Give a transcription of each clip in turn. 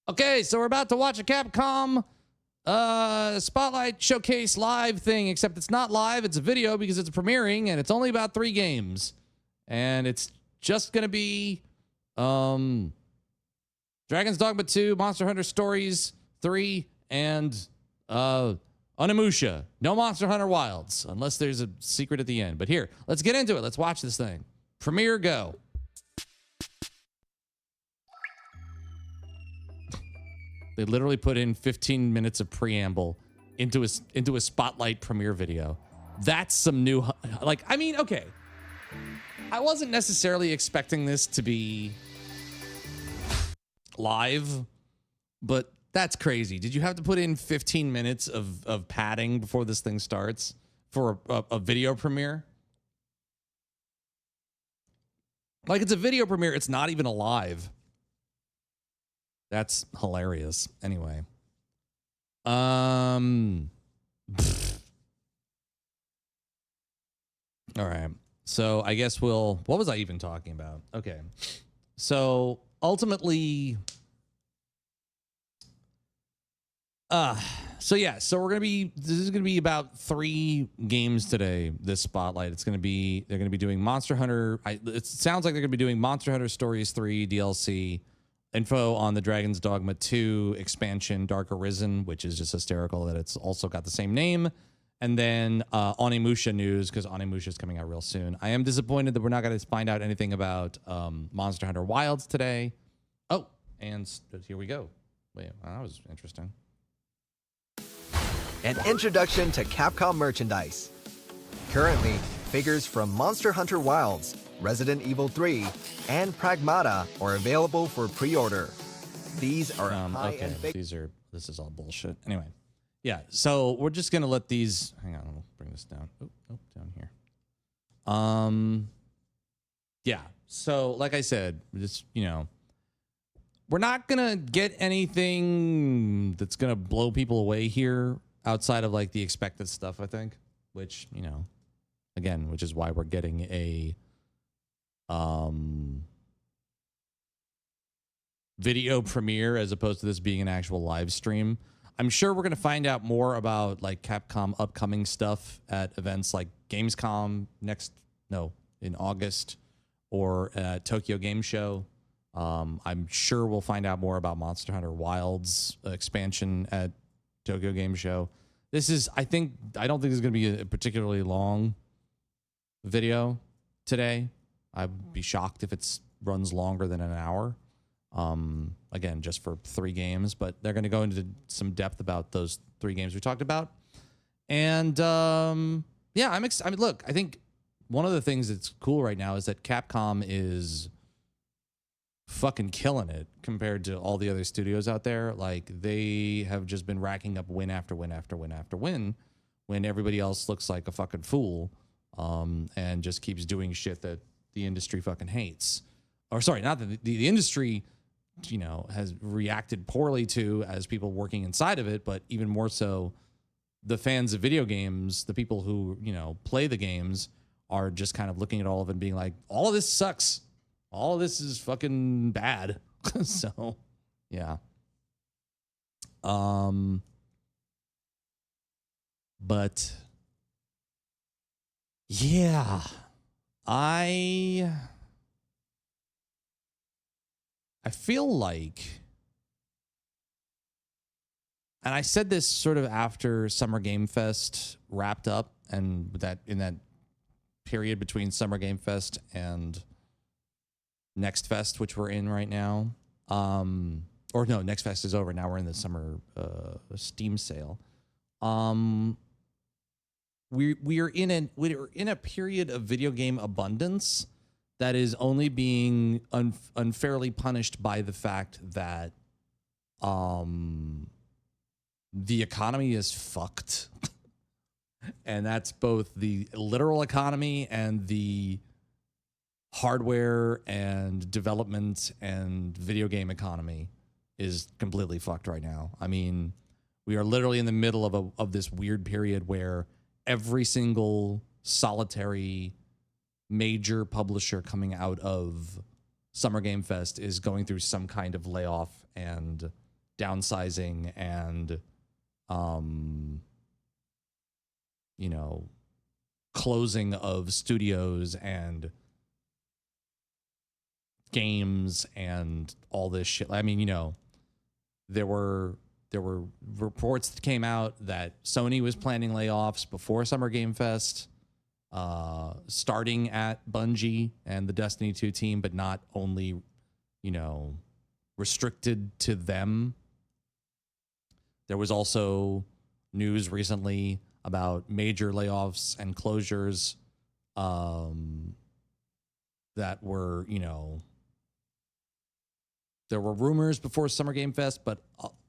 Okay, so we're about to watch a Capcom Spotlight Showcase live thing, except it's not live, it's a video because it's premiering, and it's only about 3 games. And it's just going to be Dragon's Dogma 2, Monster Hunter Stories 3, and Onimusha. No Monster Hunter Wilds, unless there's a secret at the end. But here, let's get into it. Let's watch this thing. Premiere, go. They literally put in 15 minutes of preamble into a Spotlight premiere video. That's some new, like, I mean, okay. I wasn't necessarily expecting this to be live, but that's crazy. Did you have to put in 15 minutes of padding before this thing starts for a video premiere? Like, it's a video premiere. It's not even a live. That's hilarious. Anyway. All right. So I guess what was I even talking about? Okay. So ultimately, so this is going to be about 3 games today, this Spotlight. They're going to be doing Monster Hunter. It sounds like they're going to be doing Monster Hunter Stories 3 DLC. Info on the Dragon's Dogma 2 expansion, Dark Arisen, which is just hysterical that it's also got the same name. And then Onimusha news, because Onimusha is coming out real soon. I am disappointed that we're not going to find out anything about Monster Hunter Wilds today. Oh, and here we go. Wait, that was interesting. An introduction to Capcom merchandise. Currently, figures from Monster Hunter Wilds, Resident Evil 3, and Pragmata are available for pre-order. These are okay. This is all bullshit. Anyway, yeah. So we're just gonna let these. Hang on, I'll bring this down. Oh, down here. Yeah. So, like I said, just we're not gonna get anything that's gonna blow people away here outside of like the expected stuff. I think, which again, which is why we're getting a video premiere as opposed to this being an actual live stream. I'm sure we're going to find out more about like Capcom upcoming stuff at events like Gamescom in August, or Tokyo Game Show. I'm sure we'll find out more about Monster Hunter Wilds expansion at Tokyo Game Show. I don't think this is going to be a particularly long video today. I'd be shocked if it runs longer than an hour. Again, just for 3 games, but they're going to go into some depth about those 3 games we talked about. And yeah, I'm excited. I mean, look, I think one of the things that's cool right now is that Capcom is fucking killing it compared to all the other studios out there. Like, they have just been racking up win after win after win after win when everybody else looks like a fucking fool and just keeps doing shit that the industry fucking hates. Or sorry, not that the industry, has reacted poorly to as people working inside of it, but even more so the fans of video games, the people who, play the games, are just kind of looking at all of it and being like, all of this sucks. All of this is fucking bad. So, yeah. But yeah, I feel like, and I said this sort of after Summer Game Fest wrapped up, and that in that period between Summer Game Fest and Next Fest, which we're in right now. Or no, Next Fest is over. Now we're in the summer Steam sale. We're in a period of video game abundance that is only being unfairly punished by the fact that the economy is fucked. And that's both the literal economy and the hardware and development and video game economy is completely fucked right now. I mean, we are literally in the middle of this weird period where every single solitary major publisher coming out of Summer Game Fest is going through some kind of layoff and downsizing and, you know, closing of studios and games and all this shit. I mean, you know, there were reports that came out that Sony was planning layoffs before Summer Game Fest, starting at Bungie and the Destiny 2 team, but not only, you know, restricted to them. There was also news recently about major layoffs and closures that were, you know, there were rumors before Summer Game Fest, but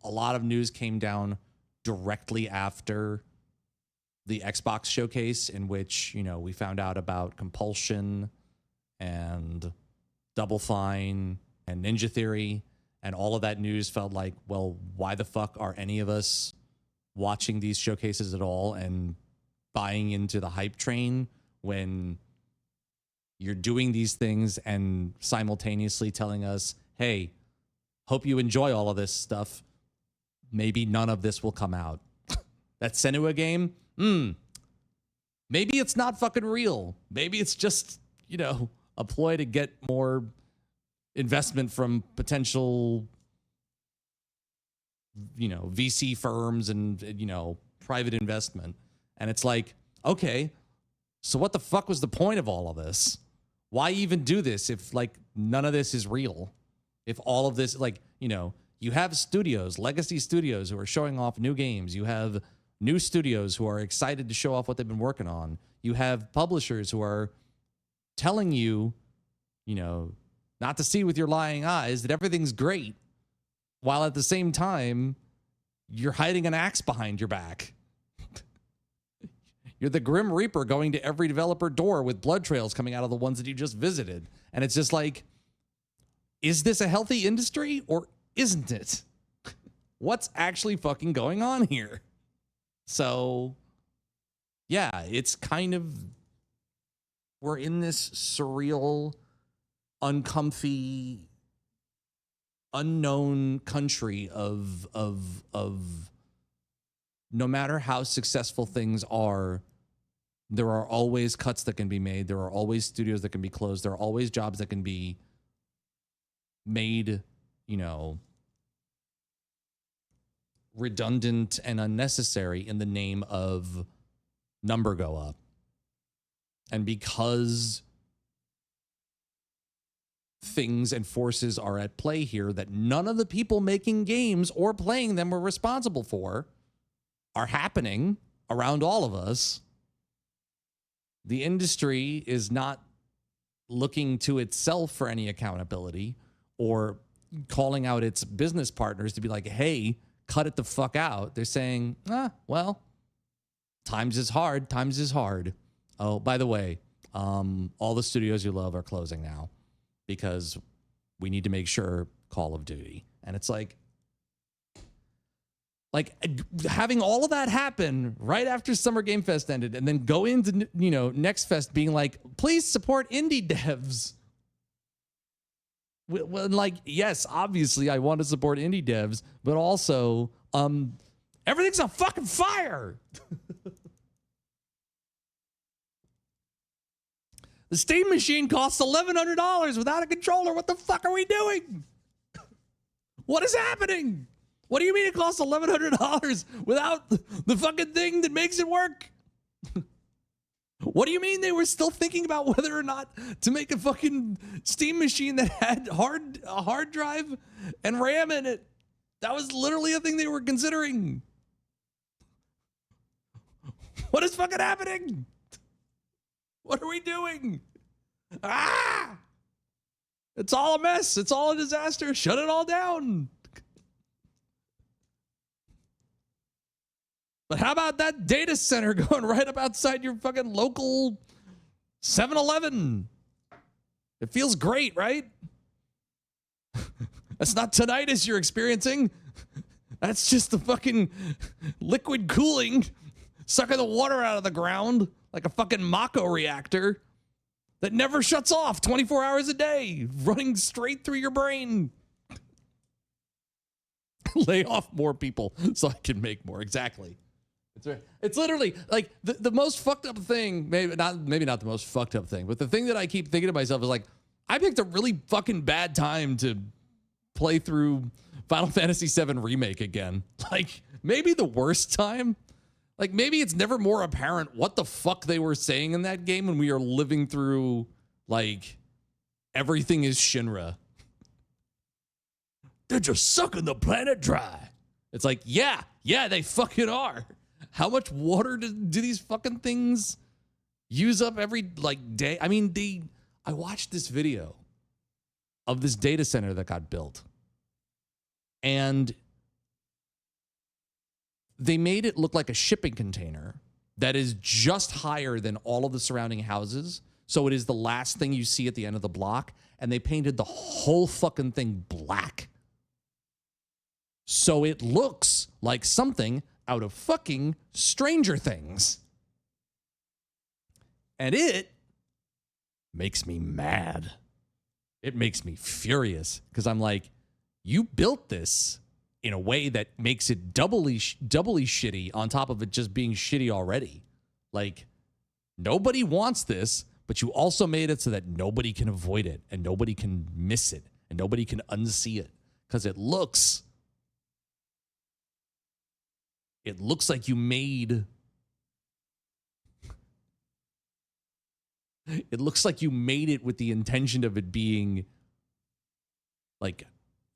a lot of news came down directly after the Xbox showcase, in which, you know, we found out about Compulsion and Double Fine and Ninja Theory, and all of that news felt like, well, why the fuck are any of us watching these showcases at all and buying into the hype train when you're doing these things and simultaneously telling us, hey, hope you enjoy all of this stuff. Maybe none of this will come out. That Senua game, maybe it's not fucking real. Maybe it's just, you know, a ploy to get more investment from potential, you know, VC firms and, you know, private investment. And it's like, okay, so what the fuck was the point of all of this? Why even do this if, like, none of this is real? If all of this, like, you know, you have studios, legacy studios who are showing off new games. You have new studios who are excited to show off what they've been working on. You have publishers who are telling you, you know, not to see with your lying eyes that everything's great, while at the same time, you're hiding an axe behind your back. You're the Grim Reaper going to every developer door with blood trails coming out of the ones that you just visited. And it's just like, is this a healthy industry or isn't it? What's actually fucking going on here? So, yeah, it's kind of, we're in this surreal, uncomfy, unknown country of no matter how successful things are, there are always cuts that can be made. There are always studios that can be closed. There are always jobs that can be made, you know, redundant and unnecessary in the name of number go up. And because things and forces are at play here that none of the people making games or playing them were responsible for are happening around all of us, the industry is not looking to itself for any accountability or calling out its business partners to be like, hey, cut it the fuck out. They're saying, well, times is hard. Times is hard. Oh, by the way, all the studios you love are closing now because we need to make sure Call of Duty. And it's like having all of that happen right after Summer Game Fest ended and then go into, you know, Next Fest being like, please support indie devs. Well, like, yes, obviously I want to support indie devs, but also everything's on fucking fire. The Steam machine costs $1,100 without a controller. What the fuck are we doing? What is happening? What do you mean it costs $1,100 without the fucking thing that makes it work? What do you mean they were still thinking about whether or not to make a fucking Steam machine that had a hard drive and RAM in it? That was literally a thing they were considering. What is fucking happening? What are we doing? It's all a mess. It's all a disaster. Shut it all down. But how about that data center going right up outside your fucking local 7-Eleven? It feels great, right? That's not tinnitus you're experiencing. That's just the fucking liquid cooling, sucking the water out of the ground like a fucking Mako reactor that never shuts off 24 hours a day, running straight through your brain. lay off more people so I can make more. Exactly. It's right. It's literally like the most fucked up thing, maybe not the most fucked up thing, but the thing that I keep thinking to myself is like, I picked a really fucking bad time to play through Final Fantasy VII Remake again. Like, maybe the worst time. Like, maybe it's never more apparent what the fuck they were saying in that game when we are living through, like, everything is Shinra. They're just sucking the planet dry. It's like, yeah, they fucking are. How much water do these fucking things use up every, like, day? I mean, I watched this video of this data center that got built. And they made it look like a shipping container that is just higher than all of the surrounding houses. So it is the last thing you see at the end of the block. And they painted the whole fucking thing black. So it looks like something out of fucking Stranger Things. And it makes me mad. It makes me furious because I'm like, you built this in a way that makes it doubly shitty on top of it just being shitty already. Like, nobody wants this, but you also made it so that nobody can avoid it and nobody can miss it and nobody can unsee it because it looks like you made it with the intention of it being like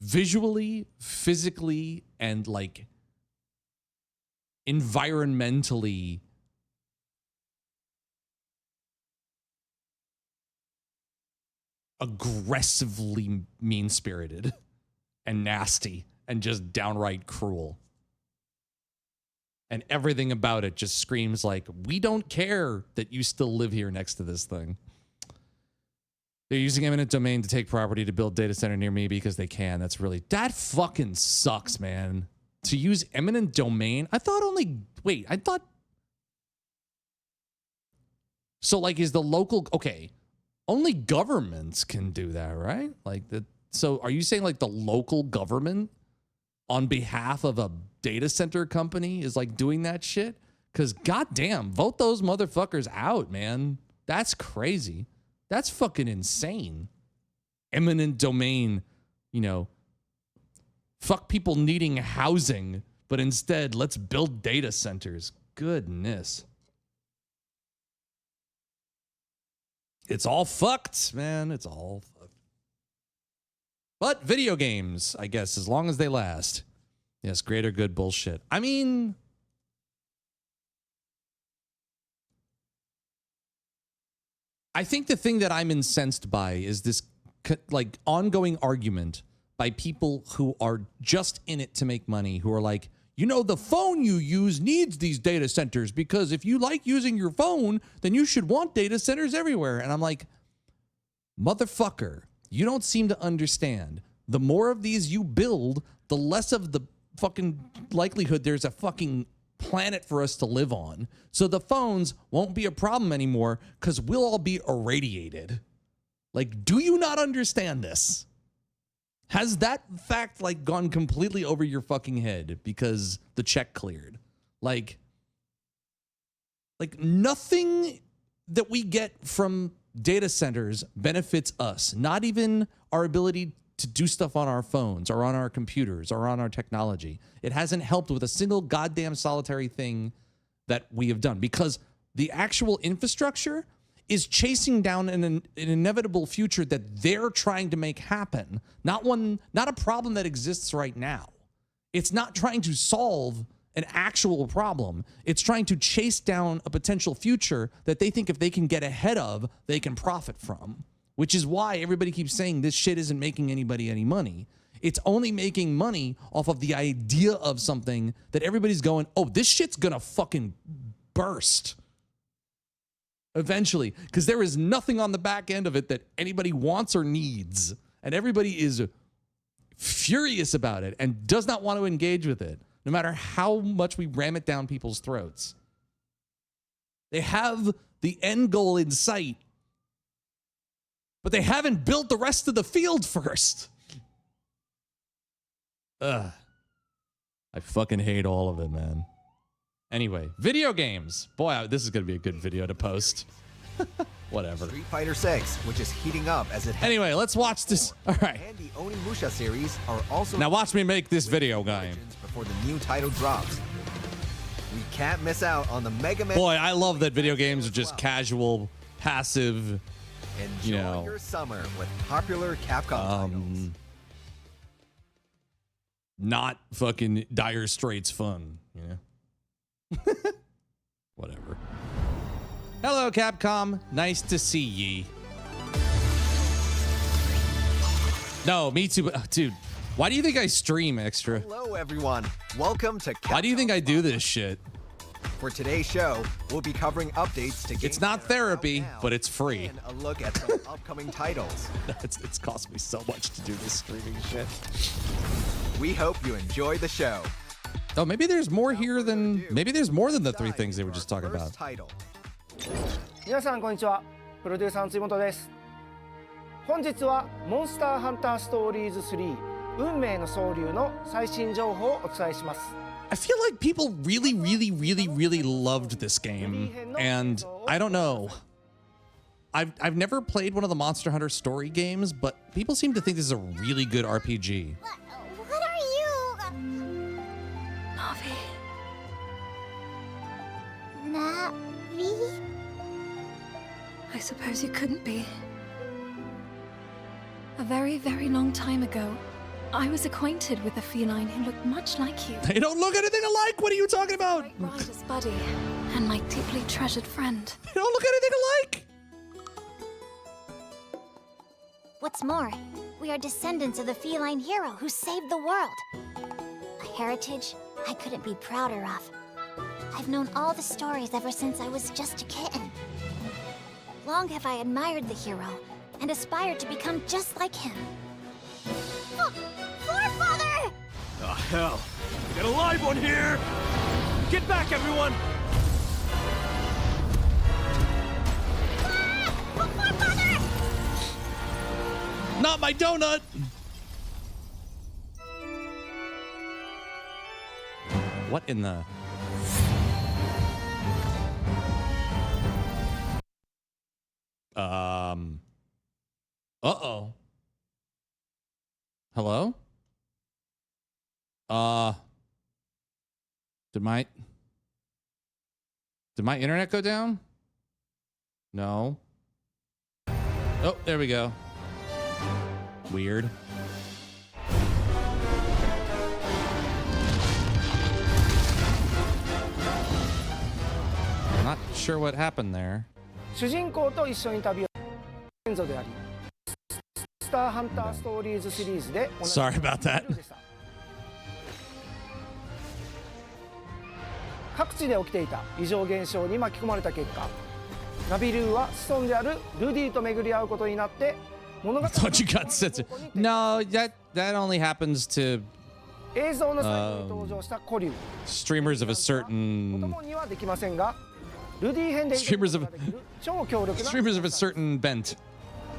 visually, physically, and like environmentally aggressively mean-spirited and nasty and just downright cruel. And everything about it just screams like, we don't care that you still live here next to this thing. They're using eminent domain to take property to build data center near me because they can. That fucking sucks, man. To use eminent domain? So like, is the local, okay, only governments can do that, right? So are you saying like the local government on behalf of a data center company is like doing that shit? Because goddamn, vote those motherfuckers out, man. That's crazy. That's fucking insane. Eminent domain, fuck people needing housing, but instead let's build data centers. Goodness. It's all fucked, man. It's all fucked. But video games, I guess, as long as they last. Yes, greater good bullshit. I mean, I think the thing that I'm incensed by is this like ongoing argument by people who are just in it to make money, who are like, the phone you use needs these data centers because if you like using your phone, then you should want data centers everywhere. And I'm like, motherfucker, you don't seem to understand. The more of these you build, the less of the fucking likelihood there's a fucking planet for us to live on. So the phones won't be a problem anymore because we'll all be irradiated. Like, do you not understand this? Has that fact like gone completely over your fucking head because the check cleared? Like nothing that we get from data centers benefits us. Not even our ability to do stuff on our phones or on our computers or on our technology. It hasn't helped with a single goddamn solitary thing that we have done because the actual infrastructure is chasing down an inevitable future that they're trying to make happen. Not a problem that exists right now. It's not trying to solve an actual problem. It's trying to chase down a potential future that they think if they can get ahead of, they can profit from. Which is why everybody keeps saying this shit isn't making anybody any money. It's only making money off of the idea of something that everybody's going, oh, this shit's gonna fucking burst eventually. Because there is nothing on the back end of it that anybody wants or needs. And everybody is furious about it and does not want to engage with it, no matter how much we ram it down people's throats. They have the end goal in sight, but they haven't built the rest of the field first. Ugh. I fucking hate all of it, man. Anyway, video games. Boy, this is going to be a good video to post. Whatever. Street Fighter 6, which is heating up as it Anyway, let's watch this. All right. and the Onimusha series are also Now watch me make this video game. before the new title drops. We can't miss out on the Mega Man. Boy, I love that video games are just casual, passive. Enjoy you know, your summer with popular Capcom titles. Not fucking Dire Straits fun, you know? Whatever. Hello, Capcom. Nice to see ye. No, me too. Dude, why do you think I stream extra? Hello, everyone. Welcome to Capcom. Why do you think I do this shit? For today's show, we'll be covering updates to games. It's not that are therapy, out now but it's free. And a look at some upcoming titles. It's cost me so much to do this streaming shit. We hope you enjoy the show. Oh, maybe there's more here than maybe there's more than the three things they were just talking about. Title. 皆さんこんにちは。プロデューサーの辻本です。本日はモンスターハンターストーリーズ3運命の総流の最新情報をお伝えします。 I feel like people really, really, really, really loved this game, and I don't know. I've never played one of the Monster Hunter story games, but people seem to think this is a really good RPG. What are you? Navi. Navi? I suppose you couldn't be. A very, very long time ago, I was acquainted with a feline who looked much like you. They don't look anything alike. What are you talking about? My rider's buddy and my deeply treasured friend. They don't look anything alike. What's more, we are descendants of the feline hero who saved the world. A heritage I couldn't be prouder of. I've known all the stories ever since I was just a kitten. Long have I admired the hero and aspired to become just like him. Forefather! The hell? Get a live one here! Get back, everyone! Forefather! Not my donut. What in the? Uh-oh. Hello? Did my internet go down? No. Oh, there we go. Weird. I'm not sure what happened there. 主人公と一緒に旅を先祖であり、スターハンターストーリーズシリーズで同じ Sorry about that. でした。各地で起きていた異常現象に巻き込まれた結果、ナビルーは子孫であるルディと巡り合うことになって物語 I thought you got censored. No, that only happens to 映像の最後に登場した古竜 streamers of a certain 子供にはできませんが、ルディ編で Streamers of- 超強力な streamers of a certain bent.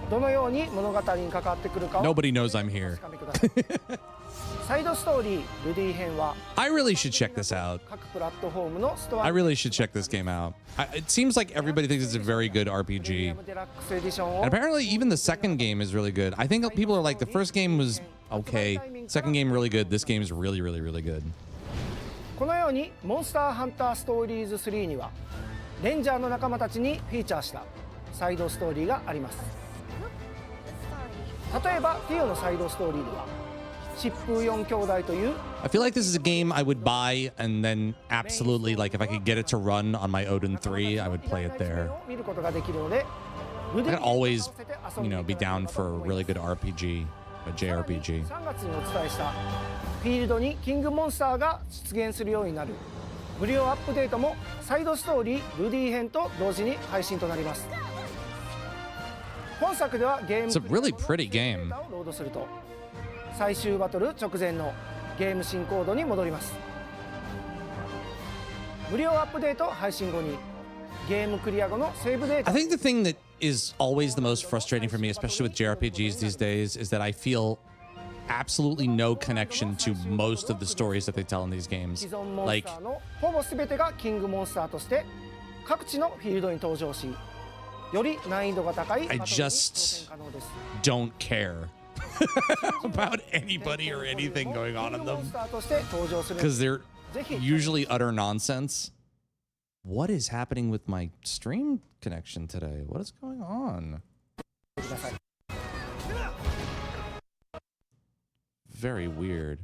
どのように物語に関わってくるかを Nobody knows I'm here. お確かめください。サイドストーリールディ編は I really should check this out. 各プラットフォームのストア I really should check this game out. It seems like everybody thinks it's a very good RPG. デラックスエディションを And apparently even the second game is really good. I think people are like, the first game was okay. Second game really good. This game is really, really, really good. このようにモンスターハンターストーリーズ3にはレンジャーの仲間たちにフィーチャーしたサイドストーリーがあります。例えばティオのサイドストーリーでは疾風4兄弟という I feel like this is a game I would buy and then absolutely, like, if I could get it to run on my Odin 3, I would play it there. 見ることができるので I could always, be down for a really good RPG, a JRPG. 3月にお伝えしたフィールドにキングモンスターが出現するようになる無料アップデートもサイドストーリールディ編と同時に配信となります。本作ではゲーム It's a really pretty game. データをロードすると最終バトル直前のゲーム進行度に戻ります。無料アップデート配信後にゲームクリア後のセーブデータ I think the thing that is always the most frustrating for me, especially with JRPGs these days, is that I feel absolutely no connection to most of the stories that they tell in these games. 既存モンス Like, ターのほぼ全てがキングモンスターとして各地のフィールドに登場し、より難易度が高いバトルに挑戦可能です。 don't care about anybody or anything going on in キングモン them スターとして登場する because they're ぜひ usually utter nonsense. What is happening with my stream connection today? What is going on? ください。 Very weird.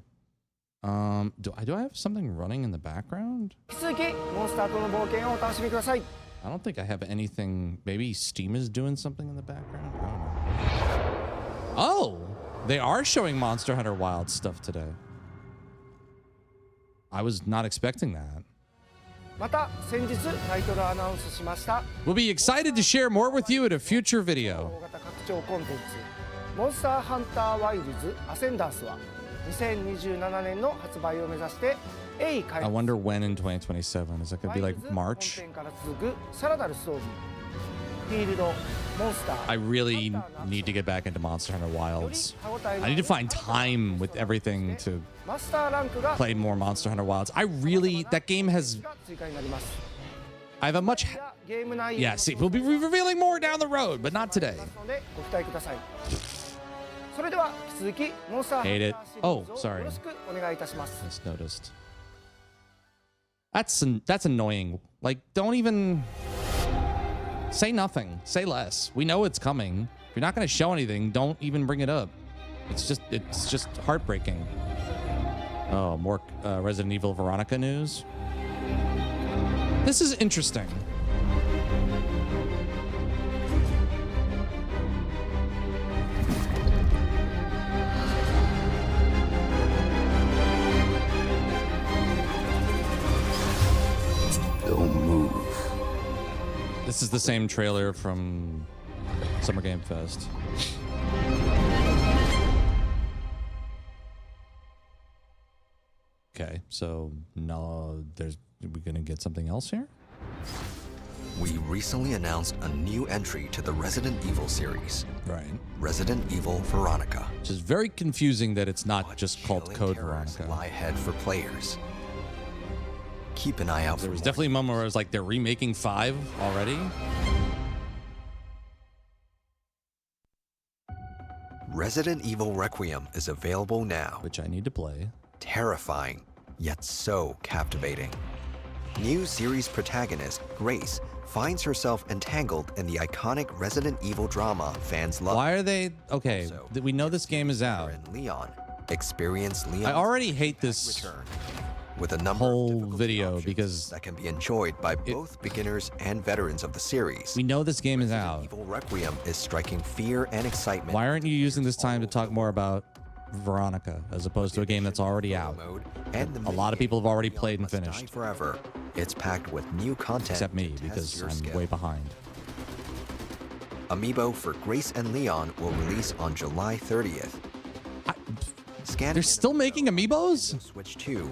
Do I have something running in the background? 引き続きモンスターとの冒険をお楽しみください。 I don't think I have anything. Maybe Steam is doing something in the background. I don't know. Oh, they are showing Monster Hunter Wilds stuff today. I was not expecting that. また先日タイトルアナウンスしました We'll be excited to share more with you in a future video. 大型拡張コンテンツモンスターハンターワイルズアセンダンスは2027年の発売を目指して鋭意開 I 発 wonder when in 2027. Is that going to be like 本 March? 編から続くさらなるストーリーフィールドモンスター I really need to get back into Monster Hunter より Wilds. 歯応えの I need to find time with everything to マスターランクが play more Monster Hunter Wilds. That game has, 追加になります I have a much, ゲーム内容 yeah, see, we'll be revealing more down the road, but not today. のでご期待くださいそれでは引き続きモンスターハンター Hate シ it. リーズを Oh, sorry. よろしくお願いいたします Just noticed. That's annoying. Like, don't even say nothing. Say less. We know it's coming. If you're not going to show anything, don't even bring it up. It's just heartbreaking. Oh, more Resident Evil Veronica news. This is interesting. Don't move. This is the same trailer from Summer Game Fest. Okay, so no, we're gonna get something else here? We recently announced a new entry to the Resident Evil series, Right. Resident Evil Veronica. Which is very confusing that it's not What just called chilling Code terrors Veronica. lie ahead for players. Keep an eye out There for was more. definitely a moment where I was like, they're remaking 5 already? Resident Evil Requiem is available now. Which I need to play. Terrifying, yet so captivating. New series protagonist Grace finds herself entangled in the iconic Resident Evil drama fans love. Why are they... Okay, Also, we know this game is out. And Leon experience Leon's I already hate this return with a number whole of difficulty video options because that can be enjoyed by both beginners and veterans of the series. we know this game is Resident out. Evil Requiem is striking fear and excitement. Why aren't you using this time to talk more about Veronica as opposed to a game that's already out? Mode and the A lot of people have already Leon played and must die finished. forever. It's packed with new content. Except me, to test because your I'm skill. way behind. Amiibo for Grace and Leon will release on July 30th. Scanning They're still making amiibos? Switch 2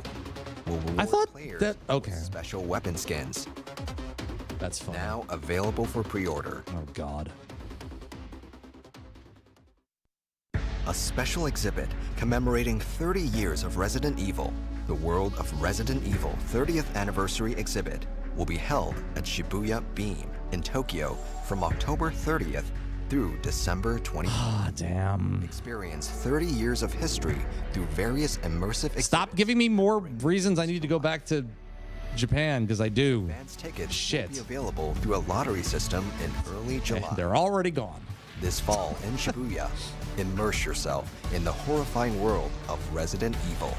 will reward I thought players that... Okay, with special weapon skins, that's fine. now available for pre-order. Oh, God. A special exhibit commemorating 30 years of Resident Evil, the World of Resident Evil 30th Anniversary Exhibit, will be held at Shibuya Beam in Tokyo from October 30th through December 20th. Ah, damn. Experience 30 years of history through various immersive Stop giving me more reasons I need to go back to Japan, because I do. advance tickets Shit. will be available through a lottery system in early July. They're already gone. This fall in Shibuya, immerse yourself in the horrifying world of Resident Evil.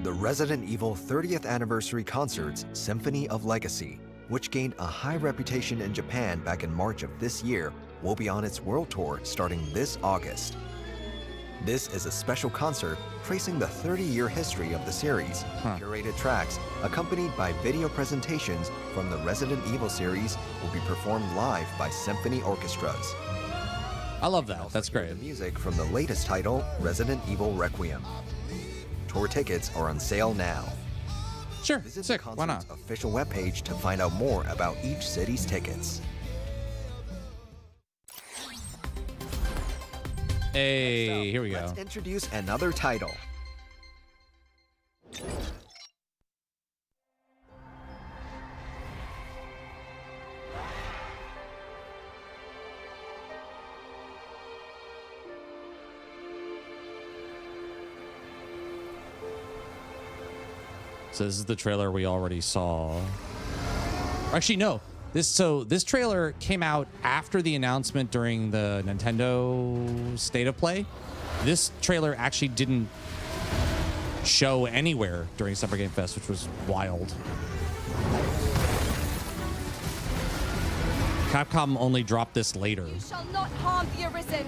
The Resident Evil 30th Anniversary Concert's Symphony of Legacy, which gained a high reputation in Japan back in March of this year, will be on its world tour starting this August. This is a special concert tracing the 30-year history of the series. Curated tracks, accompanied by video presentations from the Resident Evil series, will be performed live by symphony orchestras. I love that. That's great. The music from the latest title, Resident Evil Requiem. Tour tickets are on sale now. Sure, Visit sick. the Why not? concert's official webpage to find out more about each city's tickets. Hey, here we go. Let's introduce another title. So this is the trailer we already saw. Actually, no. This trailer came out after the announcement during the Nintendo State of Play. This trailer actually didn't show anywhere during Summer Game Fest, which was wild. Capcom only dropped this later. You shall not harm the Arisen.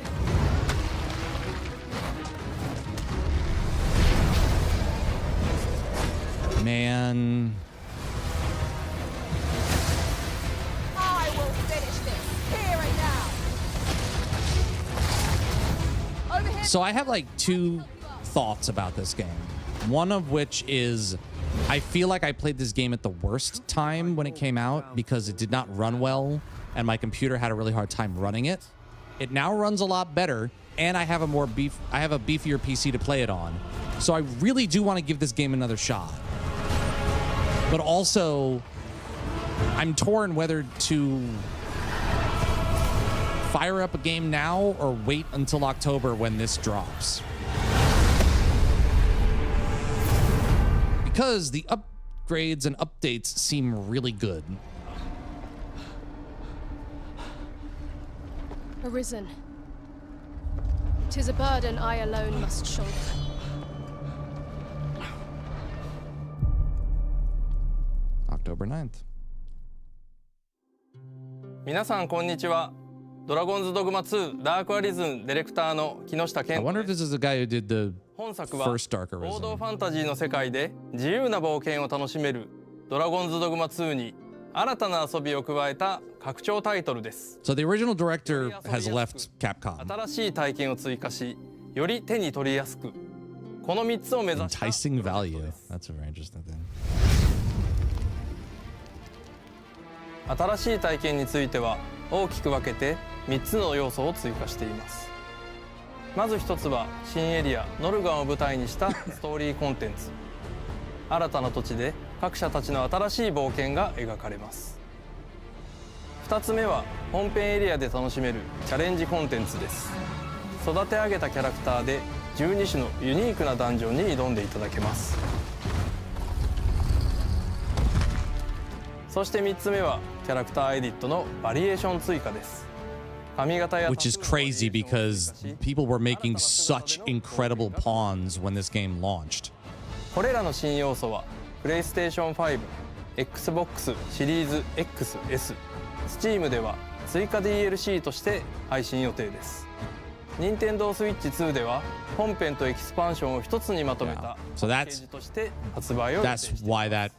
Man. I will finish this here and now. Over here. So I have like two thoughts about this game. One of which is I feel like I played this game at the worst time when it came out because it did not run well and my computer had a really hard time running it. It now runs a lot better and I have a beefier PC to play it on. So I really do want to give this game another shot. But also I'm torn whether to fire up a game now or wait until October when this drops. Because the upgrades and updates seem really good. Arisen. 'Tis a burden I alone must shoulder. October 9th. 皆さんこんにちは。ドラゴンズドグマ2ダークアリズンディレクターの木下 I 健 wonder 吾 if で this す。 is the guy who did the 本作は first Dark 王道 Arisen. ファンタジーの世界で自由な冒険を楽しめるドラゴンズドグマ2に新たな遊びを加えた拡張タイトルです。 So the original director has left Capcom. 新しい体験を追加し、より手に取りやすく、この3つを目指した Enticing value. That's a very interesting thing. 新しい体験については大きく分けて3つの要素を追加しています。まず1つは新エリアノルガンを舞台にしたストーリーコンテンツ。新たな土地で各社たちの新しい冒険が描かれます。2つ目は本編エリアで楽しめるチャレンジコンテンツです。育て上げたキャラクターで12種のユニークなダンジョンに挑んでいただけます。そして3つ目はキャラクターエディットのバリエーション追加です。髪型や Which is crazy because people were making such incredible pawns when this game launched. これらの新要素はプレイステーション5、Xbox シリーズ XS、Steam では追加 DLC として配信予定です。Nintendo Switch 2では本編とエキスパンションを一つにまとめた So パッケージとして発売を予定 That's しています。 why that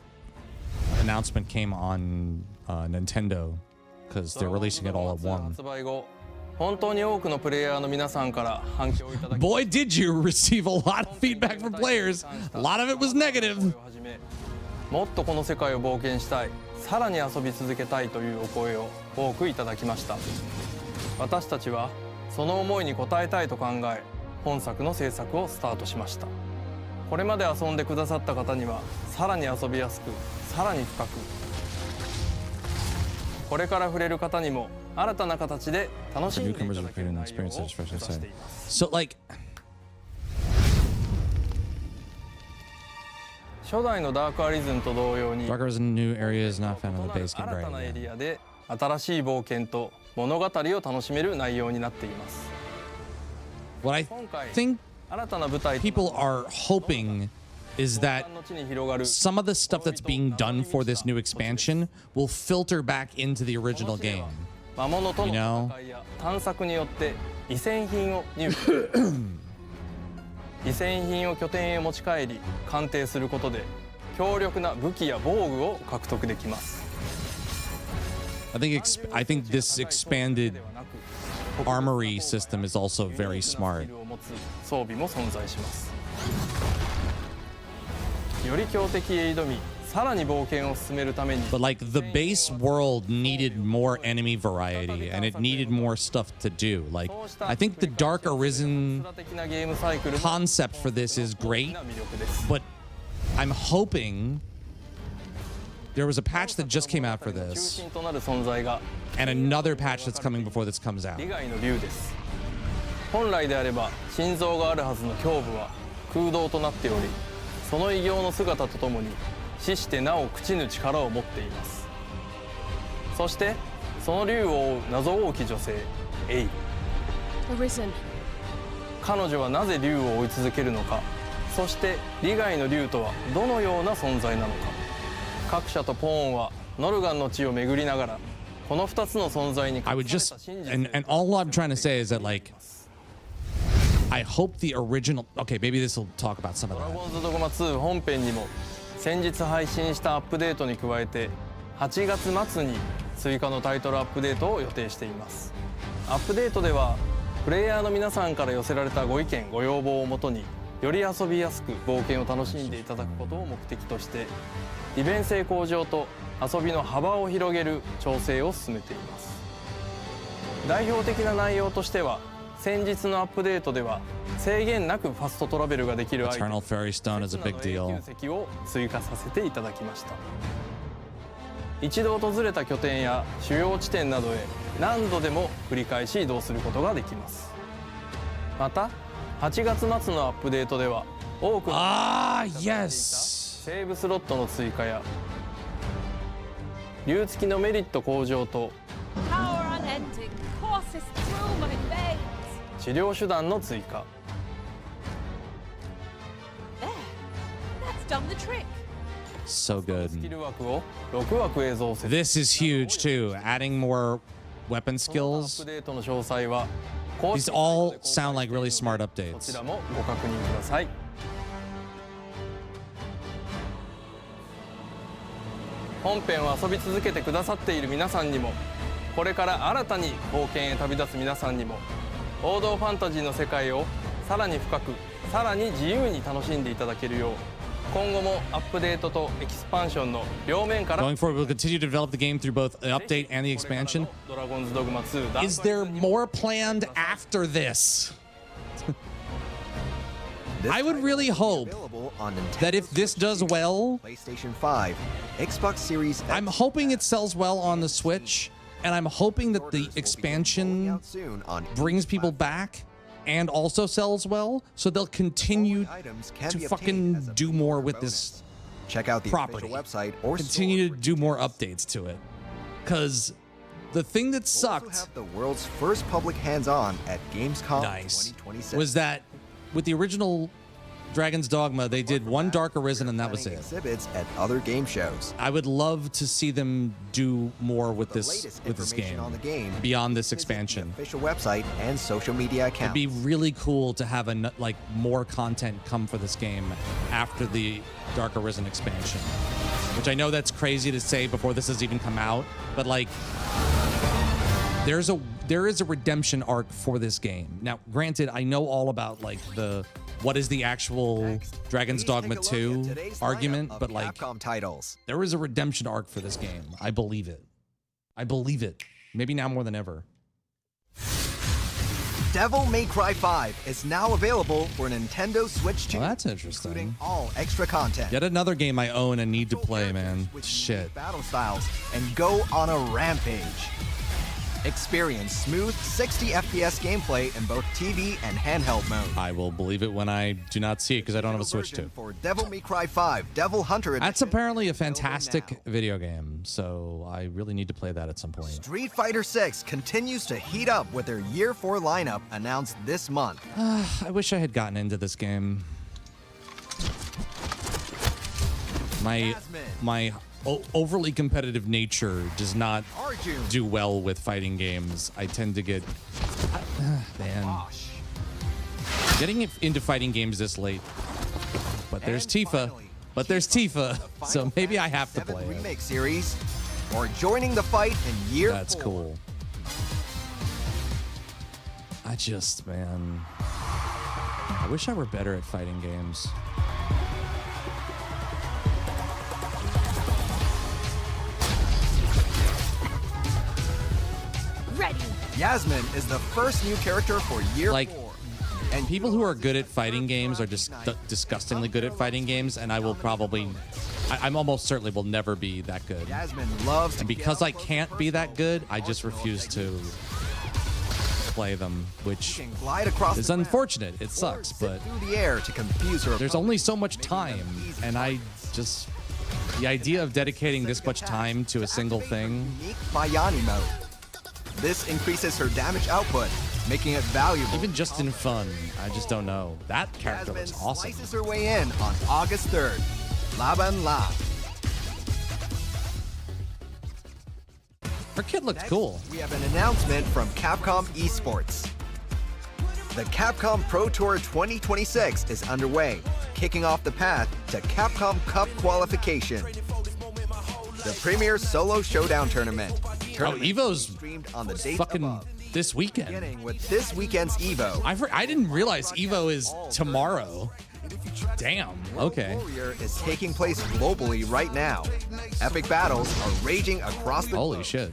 announcement came on Nintendo, because they're releasing it all at ドラゴ once. ンズドグマ2発売後、本当に多くのプレイヤーの皆さんから反響をいただき Boy, did you receive a lot of feedback from players. A lot of it was negative. もっとこの世界を冒険したい、さらに遊び続けたいというお声を多くいただきました。私たちはその思いに応えたいと考え、本作の制作をスタートしました。これまで遊んでくださった方にはさらに遊びやすく、さらに深く、これから触れる方にも新たな形で楽しんでいただける内容を目指しています。 So, like, 初代のダークアリズンと同様に Dark Arisen new areas not found in the base 新 game. たなエ Right. リアで新しい冒険と物語を楽しめる内容になっています。 What I 今回 think 新たな舞台と people are hoping is that の地に広がる some of the stuff that's being done for this new expansion will filter back into the original game. 魔物と You の know? 戦いや探索によって異戦品を入手異戦品を拠点へ持ち帰り鑑定することで強力な武器や防具を獲得できます。 I think this expanded armory system is also very smart. スキルを持つ装備も存在します。より強敵へ挑みさらに冒険を進めるために But like the base world needed more enemy variety and it needed more stuff to do. Like I think the Dark Arisen 的なゲームサイクルも concept for this is great, 魅力です but I'm hoping there was a patch that just came out for 中 this 心となる存在が and another patch that's coming before this comes out. 利害の竜です。本来であれば心臓があるはずの胸部は空洞となっており、その異形の姿とともに死してなお朽ちぬ力を持っています。そしてその竜を追う謎多き女性エイ。 Arisen. 彼女はなぜ竜を追い続けるのか、そして利害の竜とはどのような存在なのか。各社とポーンはノルガンの地を巡りながらこの2つの存在に I would just and all I'm trying to say is that like I hope the original okay, maybe this will talk about some of ドラ that. ゴンズドグマ2本編にも先日配信したアップデートに加えて8月末に追加のタイトルアップデートを予定しています。アップデートではプレイヤーの皆さんから寄せられたご意見ご要望をもとにより遊びやすく冒険を楽しんでいただくことを目的として利便性向上と遊びの幅を広げる調整を進めています。代表的な内容としては先日のアップデートでは制限なくファストトラベルができるアイテム Eternal Fairy Stone is a big 永 deal. 久石を追加させていただきました。一度訪れた拠点や主要地点などへ何度でも繰り返し移動することができます。また8月末のアップデートでは多くの Yes. セーブスロットの追加や竜付きのメリット向上と Power unending courses through my veins. 治療手段の追加 There. That's done the trick. So ス good. キル枠を6枠へ増設。 This is huge too. Adding more weapon アッ skills. プデートの詳細は公 These 式 all sound like really smart こち updates. らもご確認ください。本編を遊び続けてくださっている皆さんにもこれから新たに冒険へ旅立つ皆さんにも王道ファンタジーの世界をさらに深くさらに自由に楽しんでいただけるよう今後もアップデートとエキスパンションの両面から Going forward, we'll continue to develop the game through both the update and the expansion. ドラゴンズドグマ2 Is there more planned after this? This I would title really will be hope available on Nintendo that if this Switch does 2, well, PlayStation 5, Xbox Series X, I'm hoping it sells well on the Switch, and I'm hoping that the orders will begin rolling expansion out soon on brings each people platform. back and also sells well, so they'll continue Items can to be obtained fucking as a do more with bonus. this Check out the property. official website or continue store to do more updates to it. Because the thing that We'll also sucked have the world's first public hands-on at Gamescom nice 2026. was that with the original Dragon's Dogma, they did one Dark Arisen and that was planning it. Exhibits at other game shows. I would love to see them do more with The this latest game information on the game beyond this visit the expansion. official website and social media It'd accounts. be really cool to have like more content come for this game after the Dark Arisen expansion. Which I know that's crazy to say before this has even come out, but like there is a redemption arc for this game. Now, granted, I know all about like what is the actual Next, Dragon's please take Dogma a look at 2 today's argument, lineup of but like Capcom titles. there is a redemption arc for this game. I believe it. I believe it. Maybe now more than ever. Devil May Cry 5 is now available for Nintendo Switch 2. Well, that's including interesting. all extra content. Yet another game I own and need to Full play, characters man. with Shit. unique battle styles and go on a rampage. Experience smooth 60 FPS gameplay in both TV and handheld mode. I will believe it when I do not see it because I don't have a Switch 2. Version for Devil May Cry 5 Devil Hunter Edition. That's apparently a available fantastic now. video game, so I really need to play that at some point. Street Fighter 6 continues to heat up with their Year 4 lineup announced this month. I wish I had gotten into this game. My overly competitive nature does not Arjun. do well with fighting games. I tend to get man. Bosh. Getting into fighting games this late. But there's And Tifa. finally, But there's Tifa. the So Final maybe I Fantasy have to VII play it. Remake series, or joining the fight in Year 4. That's cool. I just, man. I wish I were better at fighting games. Yasmin is the first new character for year Like, 4. and people who are good at fighting games are just disgustingly good at fighting games, and I will probably, I'm almost certainly will never be that good. Yasmin loves to And because I can't be that good, I just refuse to play them, which can glide across is the ground unfortunate. It or sucks, zip but through the air to confuse her there's opponent. only so much time, and I just, the idea of dedicating this much time to a single thing. Unique Bayani mode. This increases her damage output, making it valuable. Even just in fun, I just don't know. That character Yasmin looks awesome. slices her way in on August 3rd. Laban La. Her kid looks cool. We have an announcement from Capcom Esports. The Capcom Pro Tour 2026 is underway, kicking off the path to Capcom Cup qualification. The premier solo showdown tournament. Evo's streamed on the date fucking above, this weekend. beginning with this weekend's Evo. I didn't realize Evo is tomorrow. Damn. Okay. Warrior is taking place globally right now. Epic battles are raging across the Holy globe. shit.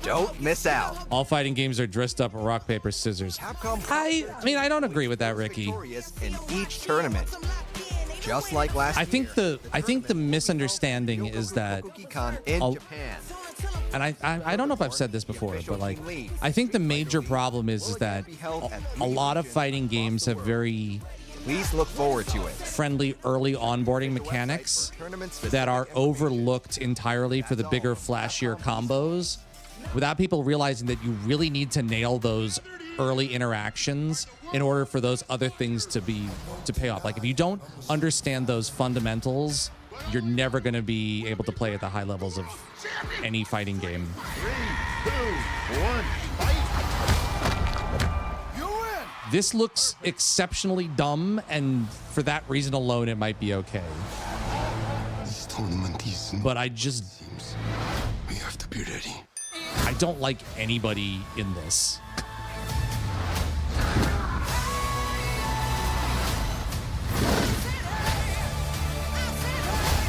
Don't miss out. All fighting games are dressed up rock, paper, scissors. Capcom I mean, I don't agree with that, Ricky. victorious in each tournament. Just like last I think the misunderstanding is that, Kokugi-Con in I'll- Japan. and I don't know if I've said this before, but like, I think the major problem is that a lot of fighting games have very Please look forward to it. friendly early onboarding mechanics that are overlooked entirely for the bigger, flashier combos, without people realizing that you really need to nail those early interactions in order for those other things to pay off. Like, if you don't understand those fundamentals, you're never going to be able to play at the high levels of any fighting game. 3, 2, 1, fight! You win! This looks exceptionally dumb, and for that reason alone, it might be okay. This tournament is But I just, we have to be ready. I don't like anybody in this.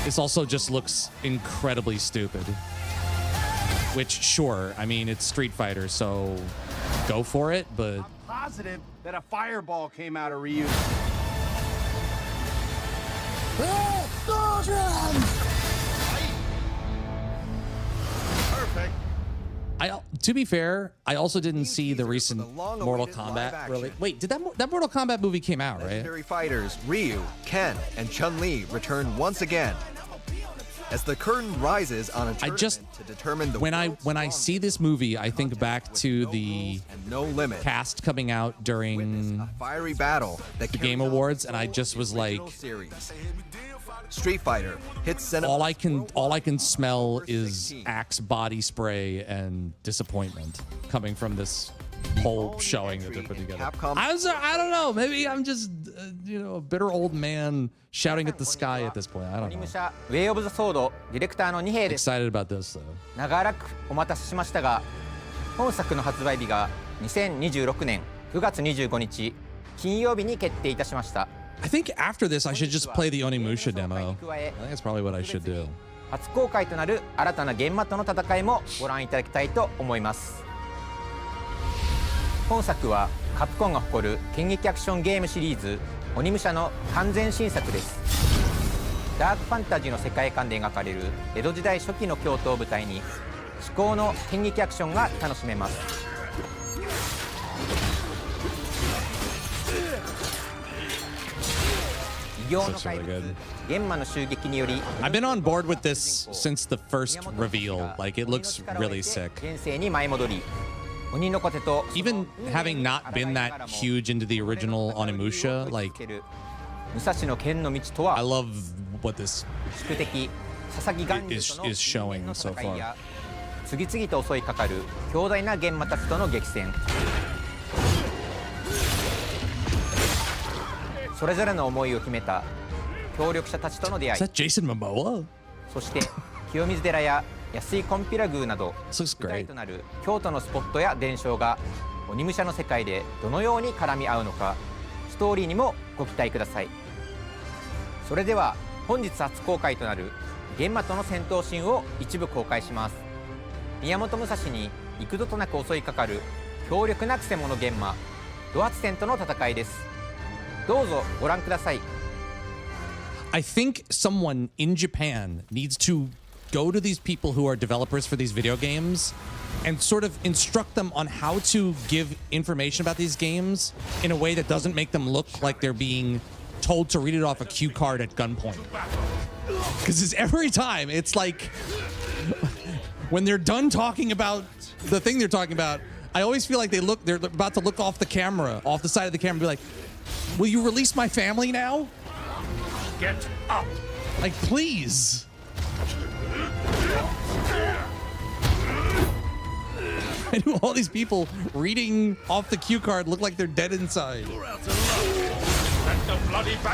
This also just looks incredibly stupid. Which, sure, I mean, it's Street Fighter, so go for it, but Positive that a fireball came out of Ryu. Perfect. to be fair, I also didn't see the recent the long-awaited Mortal live Kombat. action. Really, wait, did that Mortal Kombat movie came out, right? Legendary fighters Ryu, Ken, and Chun-Li return once again. As the curtain rises on a tournament to determine the when world I strongest see this movie, I think back to the and no limit. cast coming out during A fiery battle that the Game Awards, and I just was like, Street Fighter hits center. all I can smell is Axe body spray and disappointment coming from this whole showing that they're putting together. Capcom- I don't know. Maybe I'm just a bitter old man shouting at the sky at this point. I don't know. 鬼武者ウェイ・オブ・ザ・ソードディレクターの二兵です Excited about this though. 長らくお待たせしましたが本作の発売日が2026年9月25日金曜日に決定いたしました I think after this I should just play the Onimusha demo. I think that's probably what I should do. 初公開となる新たなゲンマとの戦いもご覧いただきたいと思います本作はカプコンが誇る剣撃アクションゲームシリーズ鬼武者の完全新作ですダークファンタジーの世界観で描かれる江戸時代初期の京都を舞台に至高の剣撃アクションが楽しめます異形の怪物玄魔の襲撃により I've been on board with this since the first reveal. Like, it looks really sick. 現世に舞い戻り鬼の子手と Even having not been that huge into the original Onimusha, like, 武蔵の剣の道とは I love what this 宿敵佐々木巌流 is との showing so 戦い far. や次々と襲いかかる強大な玄魔たちとの激戦それぞれの思いを秘めた協力者たちとの出会 Is い that Jason Momoa? そして清水寺や安井金比羅宮など This looks 舞台 great. となる京都のスポットや伝承が鬼武者の世界でどのように絡み合うのかストーリーにもご期待くださいそれでは本日初公開となる玄魔との戦闘シーンを一部公開します宮本武蔵に幾度となく襲いかかる強力なくせ者幻魔ドアツテンとの戦いです。どうぞご覧ください。 I think someone in Japan needs to go to these people who are developers for these video games and sort of instruct them on how to give information about these games in a way that doesn't make them look like they're being told to read it off a cue card at gunpoint. Because every time it's like when they're done talking about the thing they're talking about, I always feel like they're about to look off the camera, off the side of the camera, and be like, "Will you release my family now? Get up! Like, please." I do all these people reading off the cue card look like they're dead inside.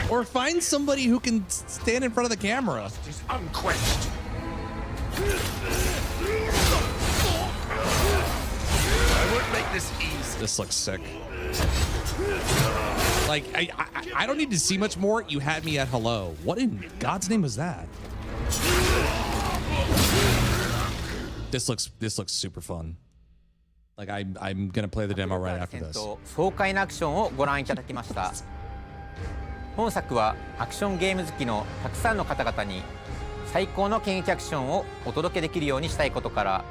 Or find somebody who can stand in front of the camera. Is unquenched. I would make this easy. This looks sick. Like, I don't need to see much more. You had me at hello. What in God's name was that? This looks super fun. Like, I'm gonna play the demo right after this. 爽快なアクションをご覧いただきました。本作はアクションゲーム好きのたくさんの方々に最高の剣撃アクションをお届けできるようにしたいことから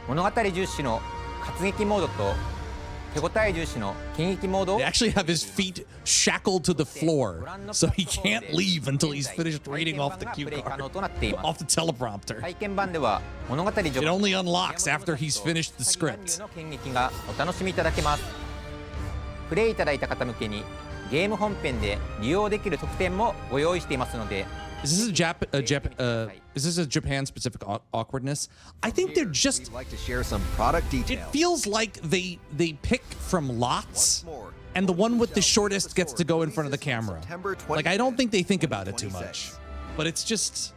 物語重視の活劇モードと手応え重視の剣撃モードを They actually have his feet shackled to the floor, so he can't leave until he's finished reading off the cue card, off the teleprompter. 体験版では物語序 It only unlocks after he's finished the script. の剣撃がお楽しみいただけます。プレイいただいた方向けにゲーム本編で利用できる特典もご用意していますので。Is this a Japan-specific awkwardness? I think they're just. We'd like to share some product It details. feels like they pick from lots, and the one with the shortest gets to go in front of the camera. Like, I don't think they think about it too much, but it's just.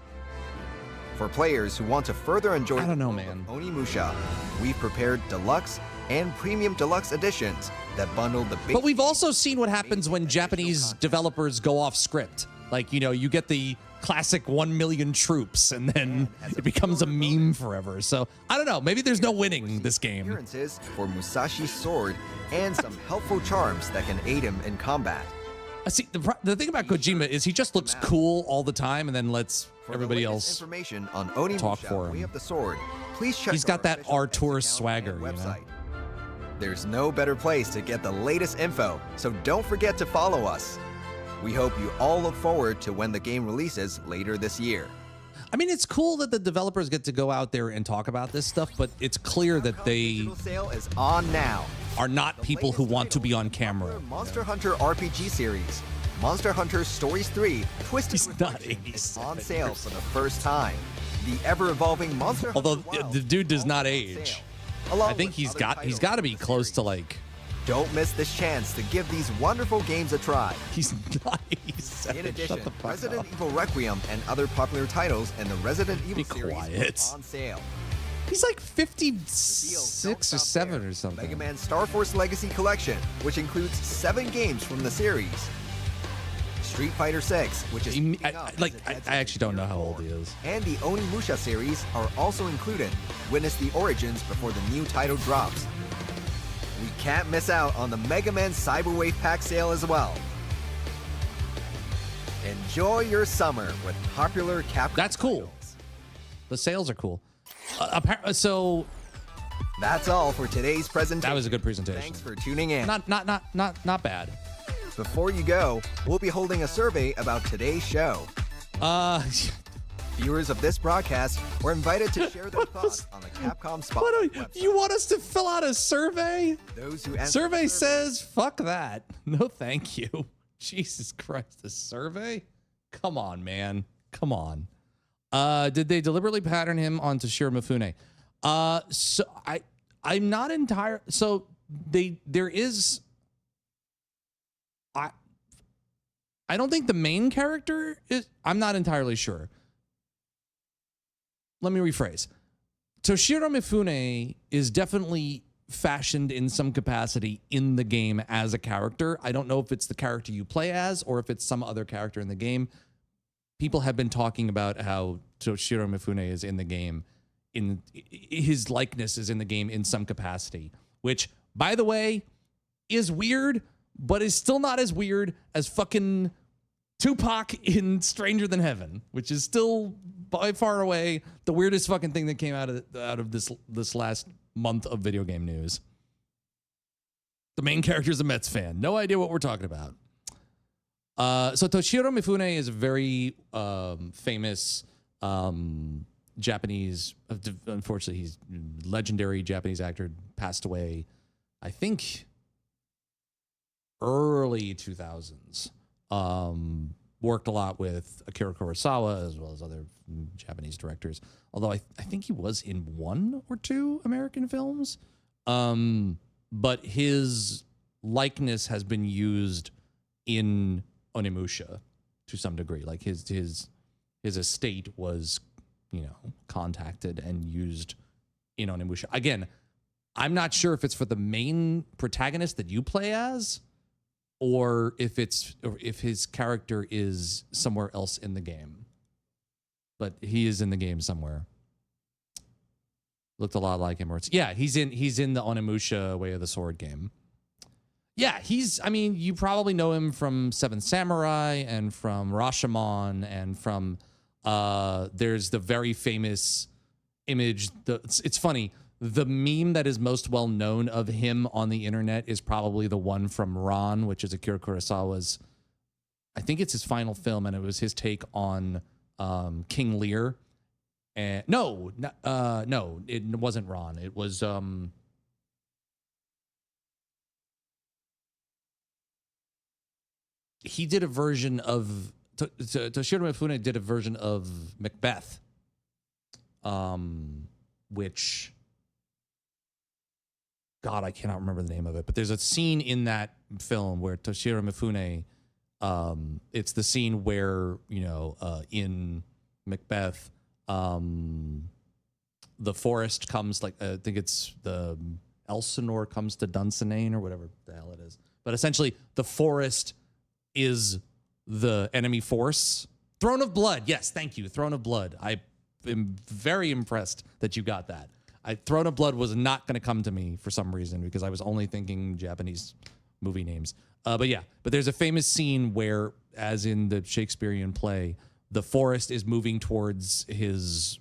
For players who want to further enjoy I don't know, the world man. of Onimusha, we've prepared deluxe and premium deluxe editions that bundle the big. But we've also seen what happens when Japanese developers go off script. Like, you know, you get the classic 1 million troops, and then it becomes a meme forever. So I don't know. Maybe there's no winning this game. Appearances for Musashi's sword and some helpful charms that can aid him in combat. See, the thing about Kojima is he just looks cool all the time, and then lets everybody else information on talk Onimusha for Way him. of the Sword. Please check He's got our that official Artur account swagger, and you know? website. There's no better place to get the latest info, so don't forget to follow us. We hope you all look forward to when the game releases later this year. I mean, it's cool that the developers get to go out there and talk about this stuff, but it's clear that they Digital sale is on now. are not people who want to be on camera. Monster Hunter RPG series, Monster Hunter Stories 3 Twisted He's with not Legend is 87. on sale for the first time. The ever-evolving Monster Although Hunter Wilds the dude does is not on age. sale, along I think with he's other got titles to be in the close to series. like. Don't miss this chance to give these wonderful games a try. He's not 87. In addition, Shut the fuck Resident up. Evil Requiem and other popular titles in the Resident Evil Be series quiet. are on sale. He's like Deals 56 don't or stop 7 there. or something. Mega Man Star Force Legacy Collection, which includes 7 games from the series. Street Fighter 6, which is heating up as it heads I actually don't into know how Year old 4. he is. And the Onimusha series are also included. Witness the origins before the new title drops. We can't miss out on the Mega Man Cyberwave Pack sale as well. Enjoy your summer with popular Capcom. That's cool. titles. The sales are cool. So That's all for today's presentation. that was a good presentation. Thanks for tuning in. Not bad. Before you go, we'll be holding a survey about today's show. Viewers of this broadcast were invited to share their thoughts on the Capcom Spotlight website. You want us to fill out a survey? Those who answered Survey the survey- says, fuck that. No, thank you. Jesus Christ, a survey? Come on, man. Come on. Did they deliberately pattern him on Toshiro Mifune? So I'm not entire. So there is. I don't think the main character is. I'm not entirely sure. Let me rephrase. Toshiro Mifune is definitely fashioned in some capacity in the game as a character. I don't know if it's the character you play as or if it's some other character in the game. People have been talking about how Toshiro Mifune is in the game in his likeness is in the game in some capacity, which, by the way, is weird, but is still not as weird as fucking Tupac in Stranger Than Heaven, which is still by far away the weirdest fucking thing that came out of this last month of video game news. The main character is a Mets fan. No idea what we're talking about. So Toshiro Mifune is a very famous Japanese, unfortunately, he's a legendary Japanese actor, passed away, I think, early 2000s. Worked a lot with Akira Kurosawa as well as other Japanese directors. Although I think he was in 1 or 2 American films. But his likeness has been used in Onimusha to some degree. Like his estate was, contacted and used in Onimusha. Again, I'm not sure if it's for the main protagonist that you play as, or if his character is somewhere else in the game. But he is in the game somewhere. Looked a lot like him. He's in the Onimusha Way of the Sword game. Yeah, you probably know him from Seven Samurai and from Rashomon and from there's the very famous image. It's funny. The meme that is most well known of him on the internet is probably the one from Ran, which is Akira Kurosawa's, I think it's his final film, and it was his take on King Lear. And no, it wasn't Ran. It was he did a version of Toshiro Mifune did a version of Macbeth, which, God, I cannot remember the name of it, but there's a scene in that film where Toshiro Mifune, it's the scene where, in Macbeth, the forest comes, I think it's the Elsinore comes to Dunsinane or whatever the hell it is. But essentially, the forest is the enemy force. Throne of Blood. Yes, thank you. Throne of Blood. I am very impressed that you got that. Throne of Blood was not going to come to me for some reason because I was only thinking Japanese movie names. But there's a famous scene where, as in the Shakespearean play, the forest is moving towards his,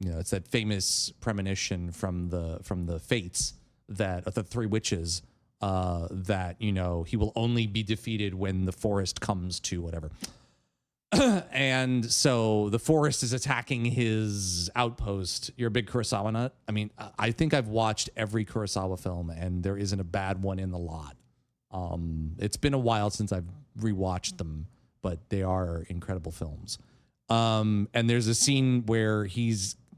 it's that famous premonition from the fates that the three witches, that, he will only be defeated when the forest comes to whatever. And so the forest is attacking his outpost. You're a big Kurosawa nut. I mean, I think I've watched every Kurosawa film, and there isn't a bad one in the lot. It's been a while since I've rewatched them, but they are incredible films. And there's a scene where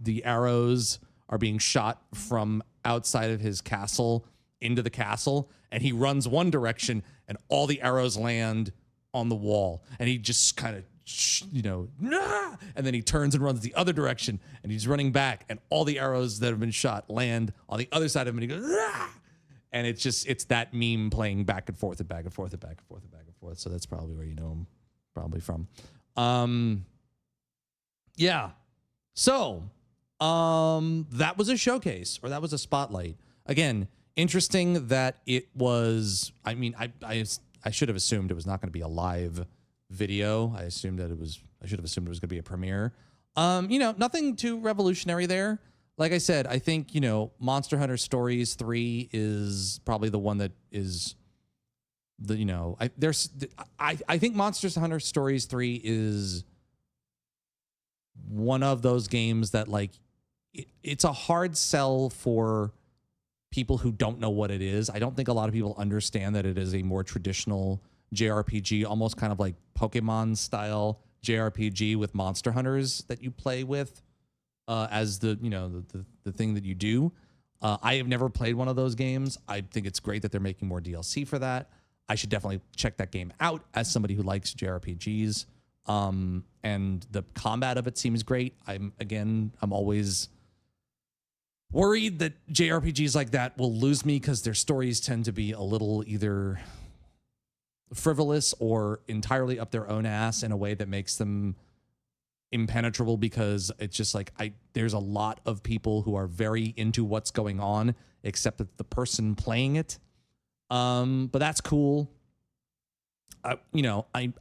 the arrows are being shot from outside of his castle into the castle, and he runs one direction, and all the arrows land on the wall, and he just kind of, and then he turns and runs the other direction, and he's running back, and all the arrows that have been shot land on the other side of him, and he goes, and it's that meme playing back and forth and back and forth and back and forth and back and forth. So that's probably where you know him probably from. Yeah. So, that was a showcase, or that was a spotlight. Again, interesting that it was, I mean, I should have assumed it was not going to be a live video. I should have assumed it was going to be a premiere. Nothing too revolutionary there. Like I said, I think, Monster Hunter Stories 3 is probably the one that is I think Monster Hunter Stories 3 is one of those games that it's a hard sell for people who don't know what it is. I don't think a lot of people understand that it is a more traditional JRPG, almost kind of like Pokemon style JRPG with monster hunters that you play with as the thing that you do. I have never played one of those games. I think it's great that they're making more DLC for that. I should definitely check that game out as somebody who likes JRPGs. And the combat of it seems great. I'm always worried that JRPGs like that will lose me because their stories tend to be a little either frivolous or entirely up their own ass in a way that makes them impenetrable because it's just like there's a lot of people who are very into what's going on, except that the person playing it. But that's cool. You know, I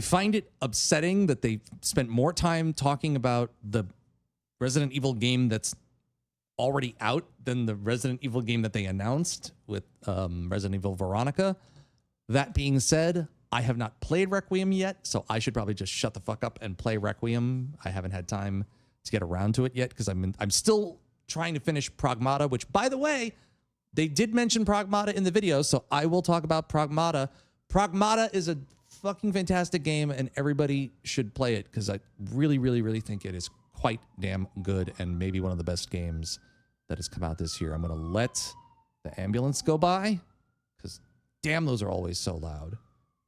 find it upsetting that they spent more time talking about the Resident Evil game that's already out than the Resident Evil game that they announced with Resident Evil Veronica. That being said, I have not played Requiem yet, so I should probably just shut the fuck up and play Requiem. I haven't had time to get around to it yet because I'm still trying to finish Pragmata, which, by the way, they did mention Pragmata in the video, so I will talk about Pragmata. Pragmata is a fucking fantastic game, and everybody should play it because I really, really, really think it is quite damn good and maybe one of the best games that has come out this year. I'm going to let the ambulance go by because damn, those are always so loud.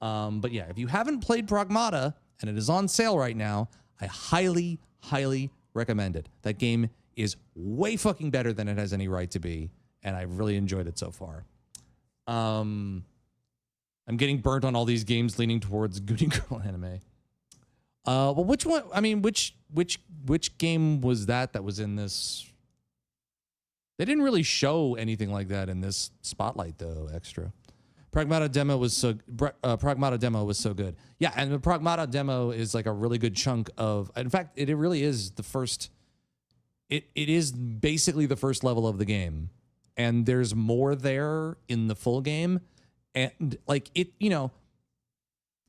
But yeah, if you haven't played Pragmata and it is on sale right now, I highly, highly recommend it. That game is way fucking better than it has any right to be, and I've really enjoyed it so far. I'm getting burnt on all these games leaning towards Goody Girl anime. Well, which one? I mean, which game was that was in this? They didn't really show anything like that in this spotlight, though. Extra. Pragmata demo was so good. Yeah, and the Pragmata demo is like a really good chunk of. In fact, it really is the first. It is basically the first level of the game, and there's more there in the full game, and like it, you know.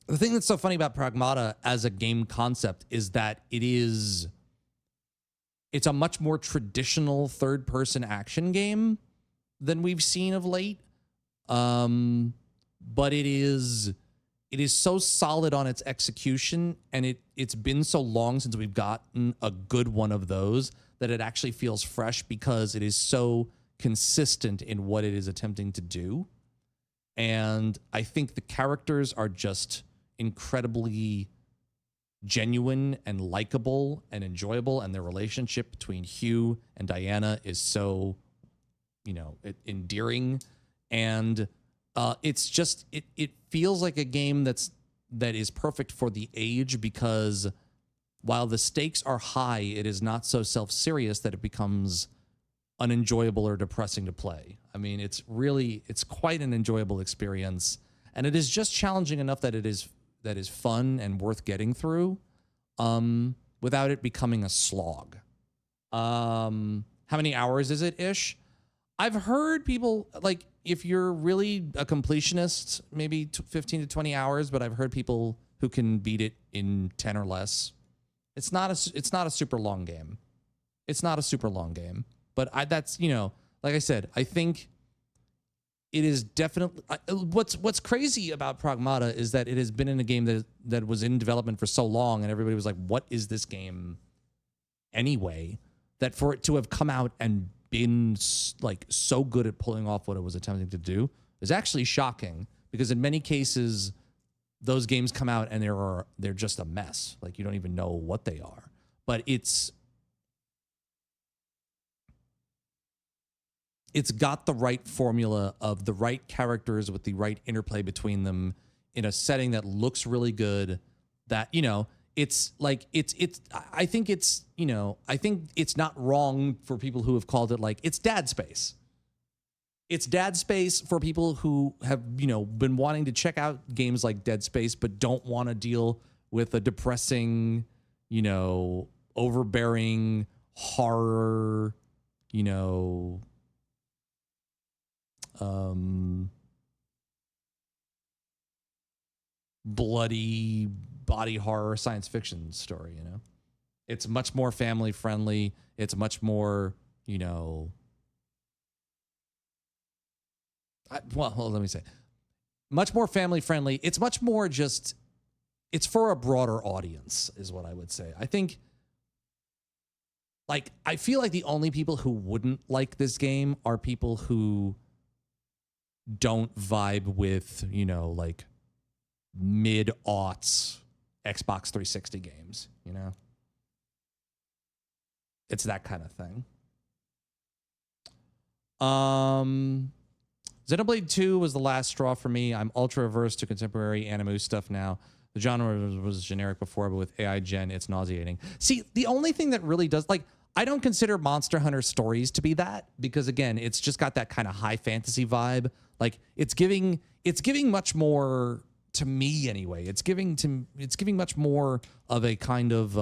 The thing that's so funny about Pragmata as a game concept is that it's a much more traditional third-person action game than we've seen of late. But it is so solid on its execution, and it's been so long since we've gotten a good one of those that it actually feels fresh because it is so consistent in what it is attempting to do. And I think the characters are just incredibly genuine and likable and enjoyable, and their relationship between Hugh and Diana is so, you know, endearing, and it's just it feels like a game that is perfect for the age, because while the stakes are high, it is not so self-serious that it becomes unenjoyable or depressing to play. I mean, it's quite an enjoyable experience, and it is just challenging enough that is fun and worth getting through, without it becoming a slog. How many hours is it ish? I've heard people, like, if you're really a completionist, maybe 15 to 20 hours, but I've heard people who can beat it in 10 or less. It's not a super long game. It's not a super long game, but that's, you know, like I said, I think it is definitely what's crazy about Pragmata is that it has been in a game that was in development for so long, and everybody was like, what is this game anyway? That for it to have come out and been like so good at pulling off what it was attempting to do is actually shocking, because in many cases those games come out and they're just a mess. Like, you don't even know what they are. But it's got the right formula of the right characters with the right interplay between them in a setting that looks really good. That, you know, it's like I think it's not wrong for people who have called it, like, it's dad space. It's dad space for people who have, you know, been wanting to check out games like Dead Space but don't want to deal with a depressing, you know, overbearing horror, you know, bloody body horror science fiction story. You know, it's much more family friendly. It's much more, you know, let me say, much more family friendly. It's much more just, it's for a broader audience is what I would say. I think, like, I feel like the only people who wouldn't like this game are people who don't vibe with, you know, like mid-aughts Xbox 360 games, you know? It's that kind of thing. Xenoblade 2 was the last straw for me. I'm ultra averse to contemporary anime stuff now. The genre was generic before, but with AI gen, it's nauseating. See, the only thing that really does, like, I don't consider Monster Hunter Stories to be that, because again, it's just got that kind of high fantasy vibe. Like, it's giving much more, to me anyway. It's giving much more of a kind of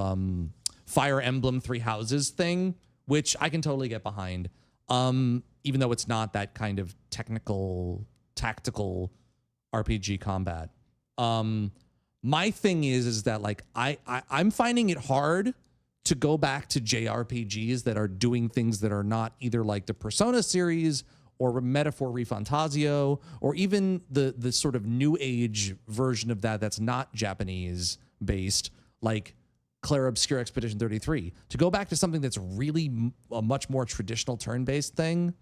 Fire Emblem Three Houses thing, which I can totally get behind. Even though it's not that kind of technical, tactical RPG combat. My thing is that like I'm finding it hard to go back to JRPGs that are doing things that are not either like the Persona series or Metaphor Refantasio, or even the sort of new age version of that's not Japanese based, like Clair Obscur Expedition 33. To go back to something that's really a much more traditional turn-based thing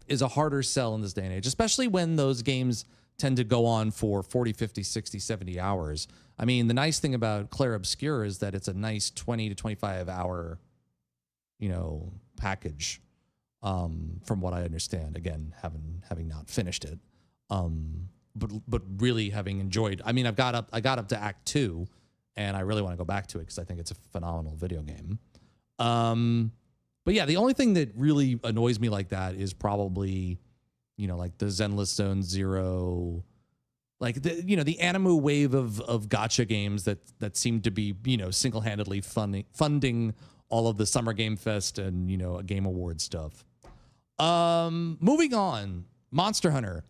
is a harder sell in this day and age, especially when those games tend to go on for 40, 50, 60, 70 hours. I mean, the nice thing about Clair Obscur is that it's a nice 20 to 25 hour, package, from what I understand. Again, having not finished it, but really having enjoyed. I mean, I got up to Act 2, and I really want to go back to it because I think it's a phenomenal video game. But yeah, the only thing that really annoys me like that is probably, like the Zenless Zone Zero, like the Animu wave of gacha games that seem to be, single-handedly funding all of the Summer Game Fest and, Game Award stuff. Moving on, Monster Hunter.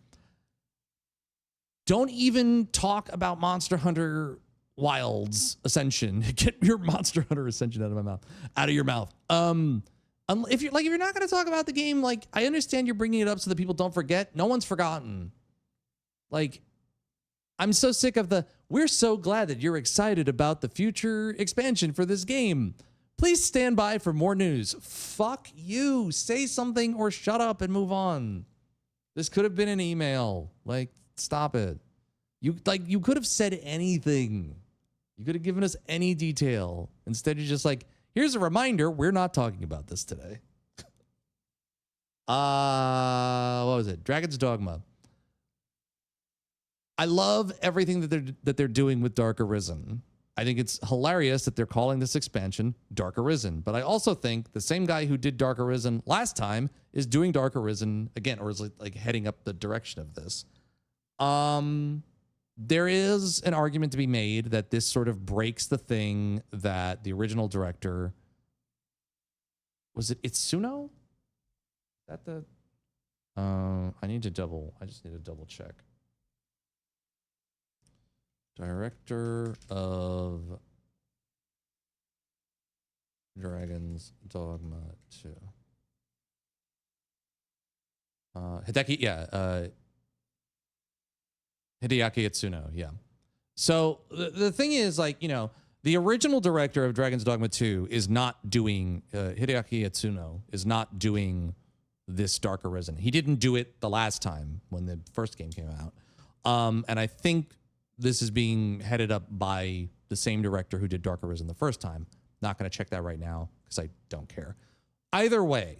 Don't even talk about Monster Hunter Wilds Ascension. Get your Monster Hunter Ascension out of your mouth. If you're not going to talk about the game, like, I understand you're bringing it up so that people don't forget. No one's forgotten. Like, I'm so sick of we're so glad that you're excited about the future expansion for this game. Please stand by for more news. Fuck you. Say something or shut up and move on. This could have been an email. Like, stop it. You could have said anything. You could have given us any detail. Instead, you're just like, here's a reminder, we're not talking about this today. What was it? Dragon's Dogma. I love everything that they're doing with Dark Arisen. I think it's hilarious that they're calling this expansion Dark Arisen. But I also think the same guy who did Dark Arisen last time is doing Dark Arisen again, or is like heading up the direction of this. There is an argument to be made that this sort of breaks the thing that the original director, was it Itsuno? Is that the I just need to double check. Director of Dragon's Dogma 2. Hideaki Itsuno, yeah. So the thing is, like, the original director of Dragon's Dogma 2 is not doing, Hideaki Itsuno is not doing this Dark Arisen. He didn't do it the last time when the first game came out. And I think this is being headed up by the same director who did Dark Arisen the first time. Not going to check that right now because I don't care. Either way,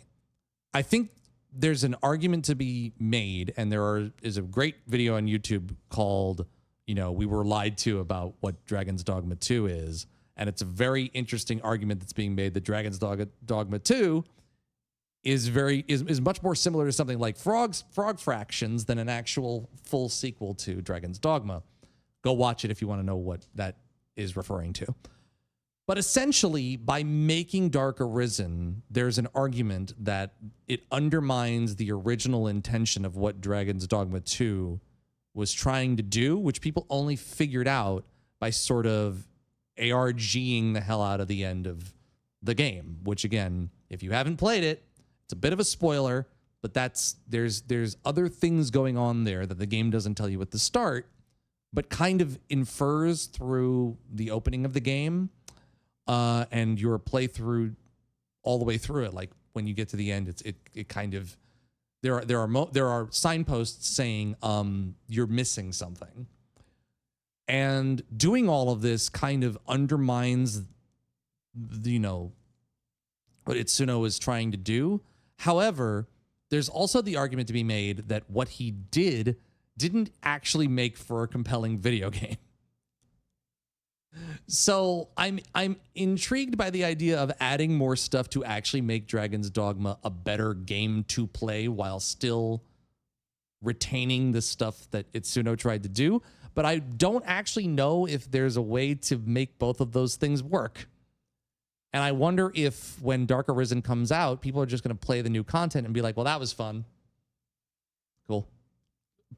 I think there's an argument to be made, and is a great video on YouTube called, We Were Lied To about what Dragon's Dogma 2 is. And it's a very interesting argument that's being made that Dragon's Dogma 2 is much more similar to something like Frog Fractions than an actual full sequel to Dragon's Dogma. Go watch it if you want to know what that is referring to. But essentially, by making Dark Arisen, there's an argument that it undermines the original intention of what Dragon's Dogma 2 was trying to do, which people only figured out by sort of ARGing the hell out of the end of the game, which, again, if you haven't played it, it's a bit of a spoiler, but there's other things going on there that the game doesn't tell you at the start, but kind of infers through the opening of the game. And your playthrough all the way through it, like when you get to the end, it kind of there are signposts saying you're missing something, and doing all of this kind of undermines what Itsuno is trying to do. However, there's also the argument to be made that what he did didn't actually make for a compelling video game. So I'm intrigued by the idea of adding more stuff to actually make Dragon's Dogma a better game to play while still retaining the stuff that Itsuno tried to do. But I don't actually know if there's a way to make both of those things work. And I wonder if when Dark Arisen comes out, people are just going to play the new content and be like, well, that was fun. Cool.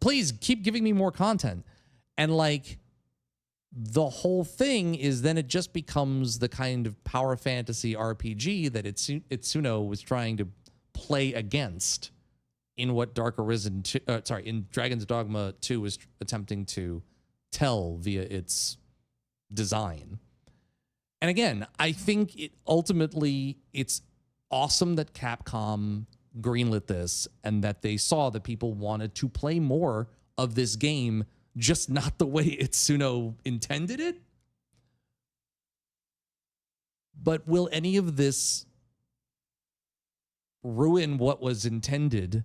Please keep giving me more content. And like, the whole thing is then it just becomes the kind of power fantasy RPG that Itsuno was trying to play against in what Dark Arisen, in Dragon's Dogma 2 was attempting to tell via its design. And again, I think it's awesome that Capcom greenlit this and that they saw that people wanted to play more of this game, just not the way Itsuno intended it. But will any of this ruin what was intended?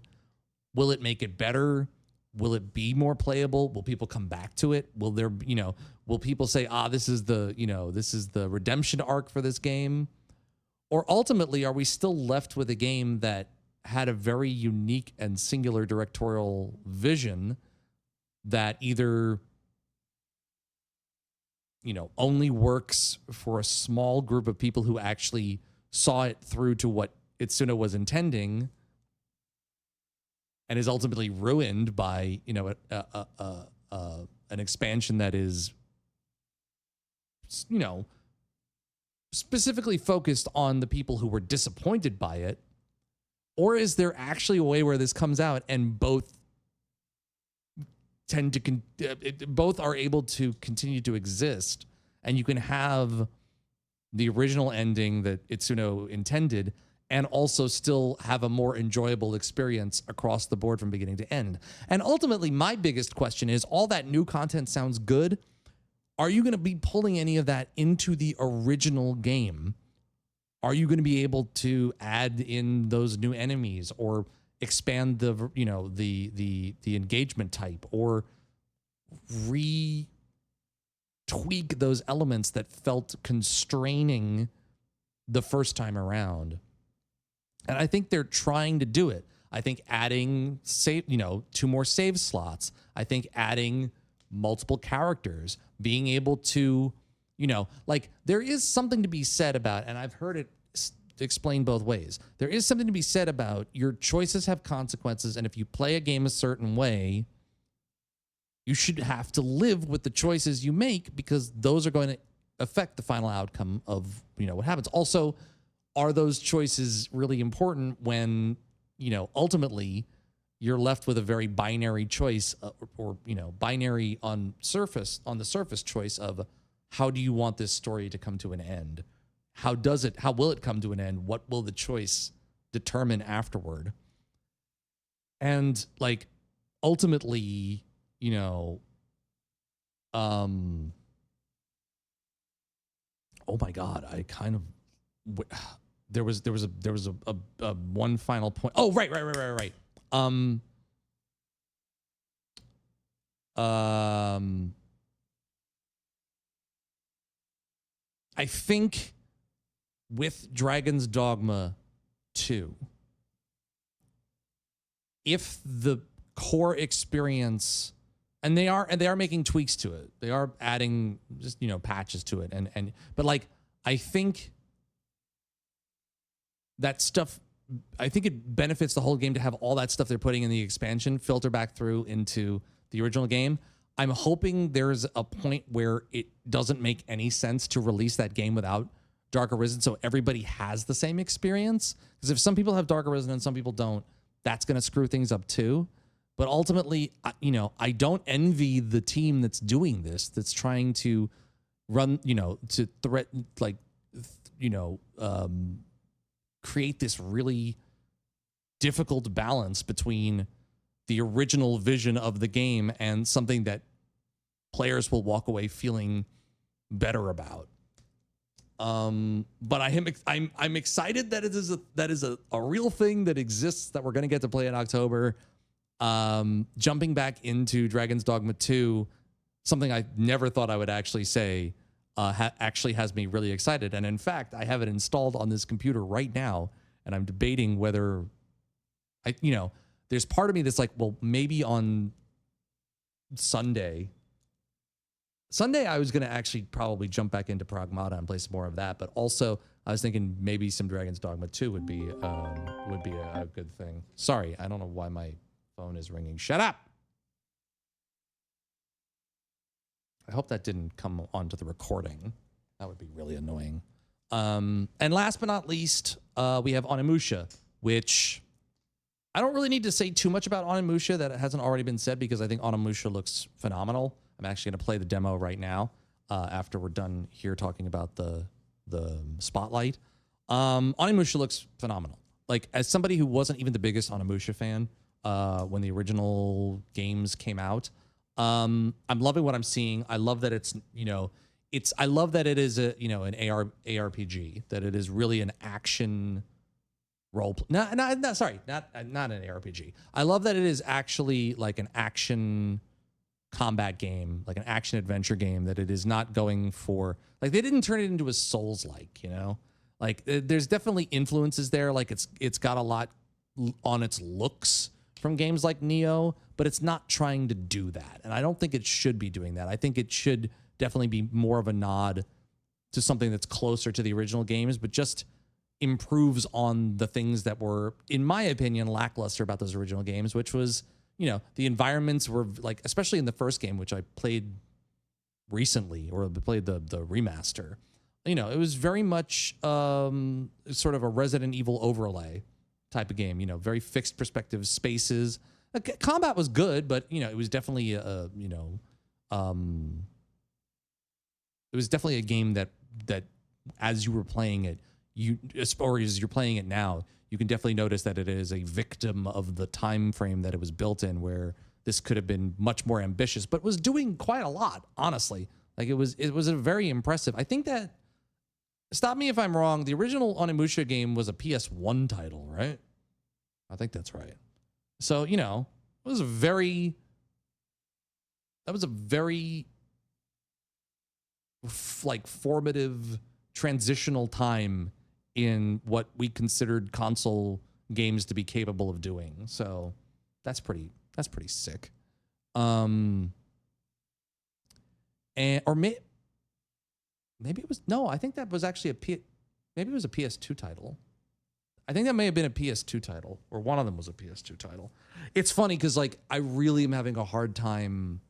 Will it make it better? Will it be more playable? Will people come back to it? Will there, will people say, this is the redemption arc for this game? Or ultimately, are we still left with a game that had a very unique and singular directorial vision that either, only works for a small group of people who actually saw it through to what Itsuno was intending, and is ultimately ruined by, an expansion that is, specifically focused on the people who were disappointed by it? Or is there actually a way where this comes out and both both are able to continue to exist, and you can have the original ending that Itsuno intended and also still have a more enjoyable experience across the board from beginning to end? And ultimately, my biggest question is, all that new content sounds good. Are you going to be pulling any of that into the original game? Are you going to be able to add in those new enemies or expand the engagement type, or retweak those elements that felt constraining the first time around? And I think they're trying to do it. I think adding 2 more save slots. I think adding multiple characters, being able to, there is something to be said about, and I've heard it explained both ways. There is something to be said about your choices have consequences, and if you play a game a certain way, you should have to live with the choices you make, because those are going to affect the final outcome of, what happens. Also, are those choices really important when, ultimately you're left with a very binary choice, or binary on the surface choice of, how do you want this story to come to an end? How will it come to an end? What will the choice determine afterward? And ultimately, oh my God, I kind of, there was a one final point. Oh, right. I think with Dragon's Dogma 2, if the core experience, and they are making tweaks to it, they are adding just patches to it, but I think that stuff, I think it benefits the whole game to have all that stuff they're putting in the expansion filter back through into the original game. I'm hoping there's a point where it doesn't make any sense to release that game without Dark Arisen, so everybody has the same experience. Because if some people have Dark Arisen and some people don't, that's going to screw things up too. But ultimately, I don't envy the team that's doing this, that's trying to run, to threaten, create this really difficult balance between the original vision of the game and something that players will walk away feeling better about. But I'm excited that that is a real thing that exists, that we're going to get to play in October. Jumping back into Dragon's Dogma 2, something I never thought I would actually say, actually has me really excited. And in fact, I have it installed on this computer right now, and I'm debating whether there's part of me that's like, well, maybe on Sunday I was going to actually probably jump back into Pragmata and play some more of that. But also I was thinking maybe some Dragon's Dogma 2 would be a good thing. Sorry, I don't know why my phone is ringing. Shut up. I hope that didn't come onto the recording. That would be really annoying. And last but not least, we have Onimusha, which I don't really need to say too much about Onimusha that hasn't already been said, because I think Onimusha looks phenomenal. I'm actually going to play the demo right now after we're done here talking about the spotlight. Onimusha looks phenomenal. Like, as somebody who wasn't even the biggest Onimusha fan when the original games came out, I'm loving what I'm seeing. I love that I love that it is an ARPG, that it is really an action role. Not an ARPG. I love that it is actually like an action combat game, like an action adventure game, that it is not going for, like, they didn't turn it into a Souls-like, like there's definitely influences there. Like it's got a lot on its looks from games like Neo, but it's not trying to do that. And I don't think it should be doing that. I think it should definitely be more of a nod to something that's closer to the original games, but just improves on the things that were, in my opinion, lackluster about those original games, which was, the environments were, like, especially in the first game, which I played recently, or played the remaster, it was very much sort of a Resident Evil overlay type of game, very fixed perspective spaces. Combat was good, but, it was definitely it was definitely a game that as you were playing it, or as you're playing it now, you can definitely notice that it is a victim of the time frame that it was built in, where this could have been much more ambitious, but was doing quite a lot, honestly. Like, it was a very impressive. I think that, stop me if I'm wrong, the original Onimusha game was a PS1 title, right? I think that's right. So, it was a very formative transitional time in what we considered console games to be capable of doing. So that's pretty sick. Maybe it was, no, I think that was actually maybe it was a PS2 title. I think that may have been a PS2 title, or one of them was a PS2 title. It's funny because, like, I really am having a hard time.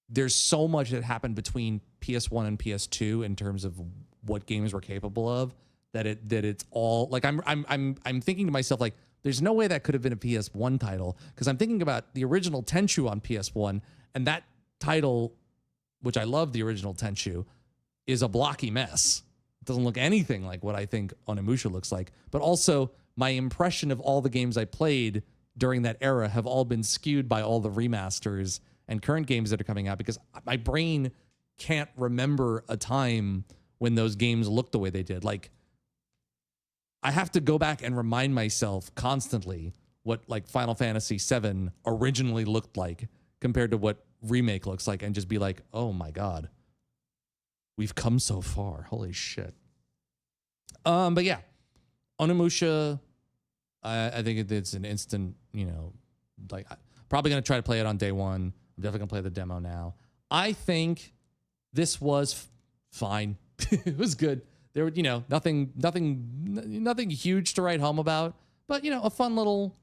There's so much that happened between PS1 and PS2 in terms of what games were capable of, that it's all, like, I'm thinking to myself, like, there's no way that could have been a PS1 title, because I'm thinking about the original Tenchu on PS1, and that title, which I love, the original Tenchu, is a blocky mess. It doesn't look anything like what I think Onimusha looks like. But also, my impression of all the games I played during that era have all been skewed by all the remasters and current games that are coming out, because my brain can't remember a time when those games looked the way they did. Like, I have to go back and remind myself constantly what, like, Final Fantasy VII originally looked like compared to what Remake looks like, and just be like, oh my God, we've come so far. Holy shit. But yeah, Onimusha, I think it's an instant, like, probably going to try to play it on day one. I'm definitely going to play the demo now. I think this was fine. It was good. There were, nothing huge to write home about, but, a fun little,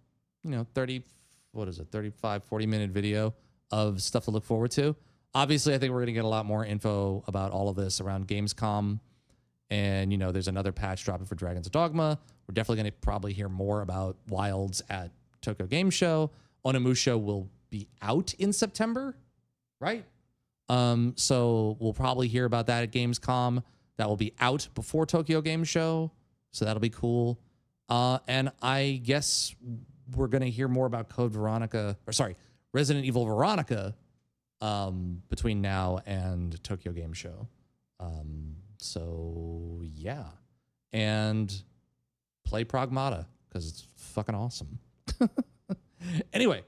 35, 40 minute video of stuff to look forward to. Obviously, I think we're going to get a lot more info about all of this around Gamescom. And, there's another patch dropping for Dragon's Dogma. We're definitely going to probably hear more about Wilds at Tokyo Game Show. Onimusha will be out in September, right? So we'll probably hear about that at Gamescom. That will be out before Tokyo Game Show, so that'll be cool. And I guess we're going to hear more about Resident Evil Veronica between now and Tokyo Game Show. So yeah, and play Pragmata because it's fucking awesome. Anyway,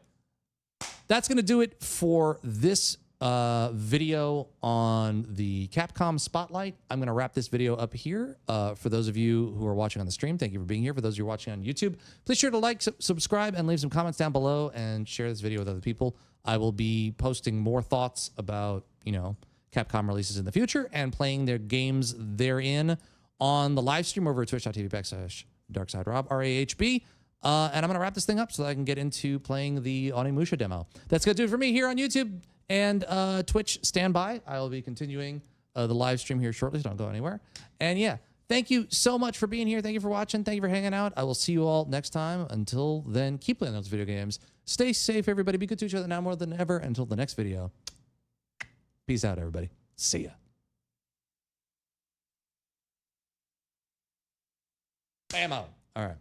that's going to do it for this video on the Capcom Spotlight. I'm going to wrap this video up here. For those of you who are watching on the stream, thank you for being here. For those of you watching on YouTube, please sure to like, subscribe, and leave some comments down below and share this video with other people. I will be posting more thoughts about, you know, Capcom releases in the future and playing their games therein on the live stream over at twitch.tv/DarksideRob, RAHB. And I'm going to wrap this thing up so that I can get into playing the Onimusha demo. That's going to do it for me here on YouTube and Twitch. Stand by. I will be continuing the live stream here shortly, so don't go anywhere. And yeah, thank you so much for being here. Thank you for watching. Thank you for hanging out. I will see you all next time. Until then, keep playing those video games. Stay safe, everybody. Be good to each other now more than ever. Until the next video. Peace out, everybody. See ya. Bam out. All right.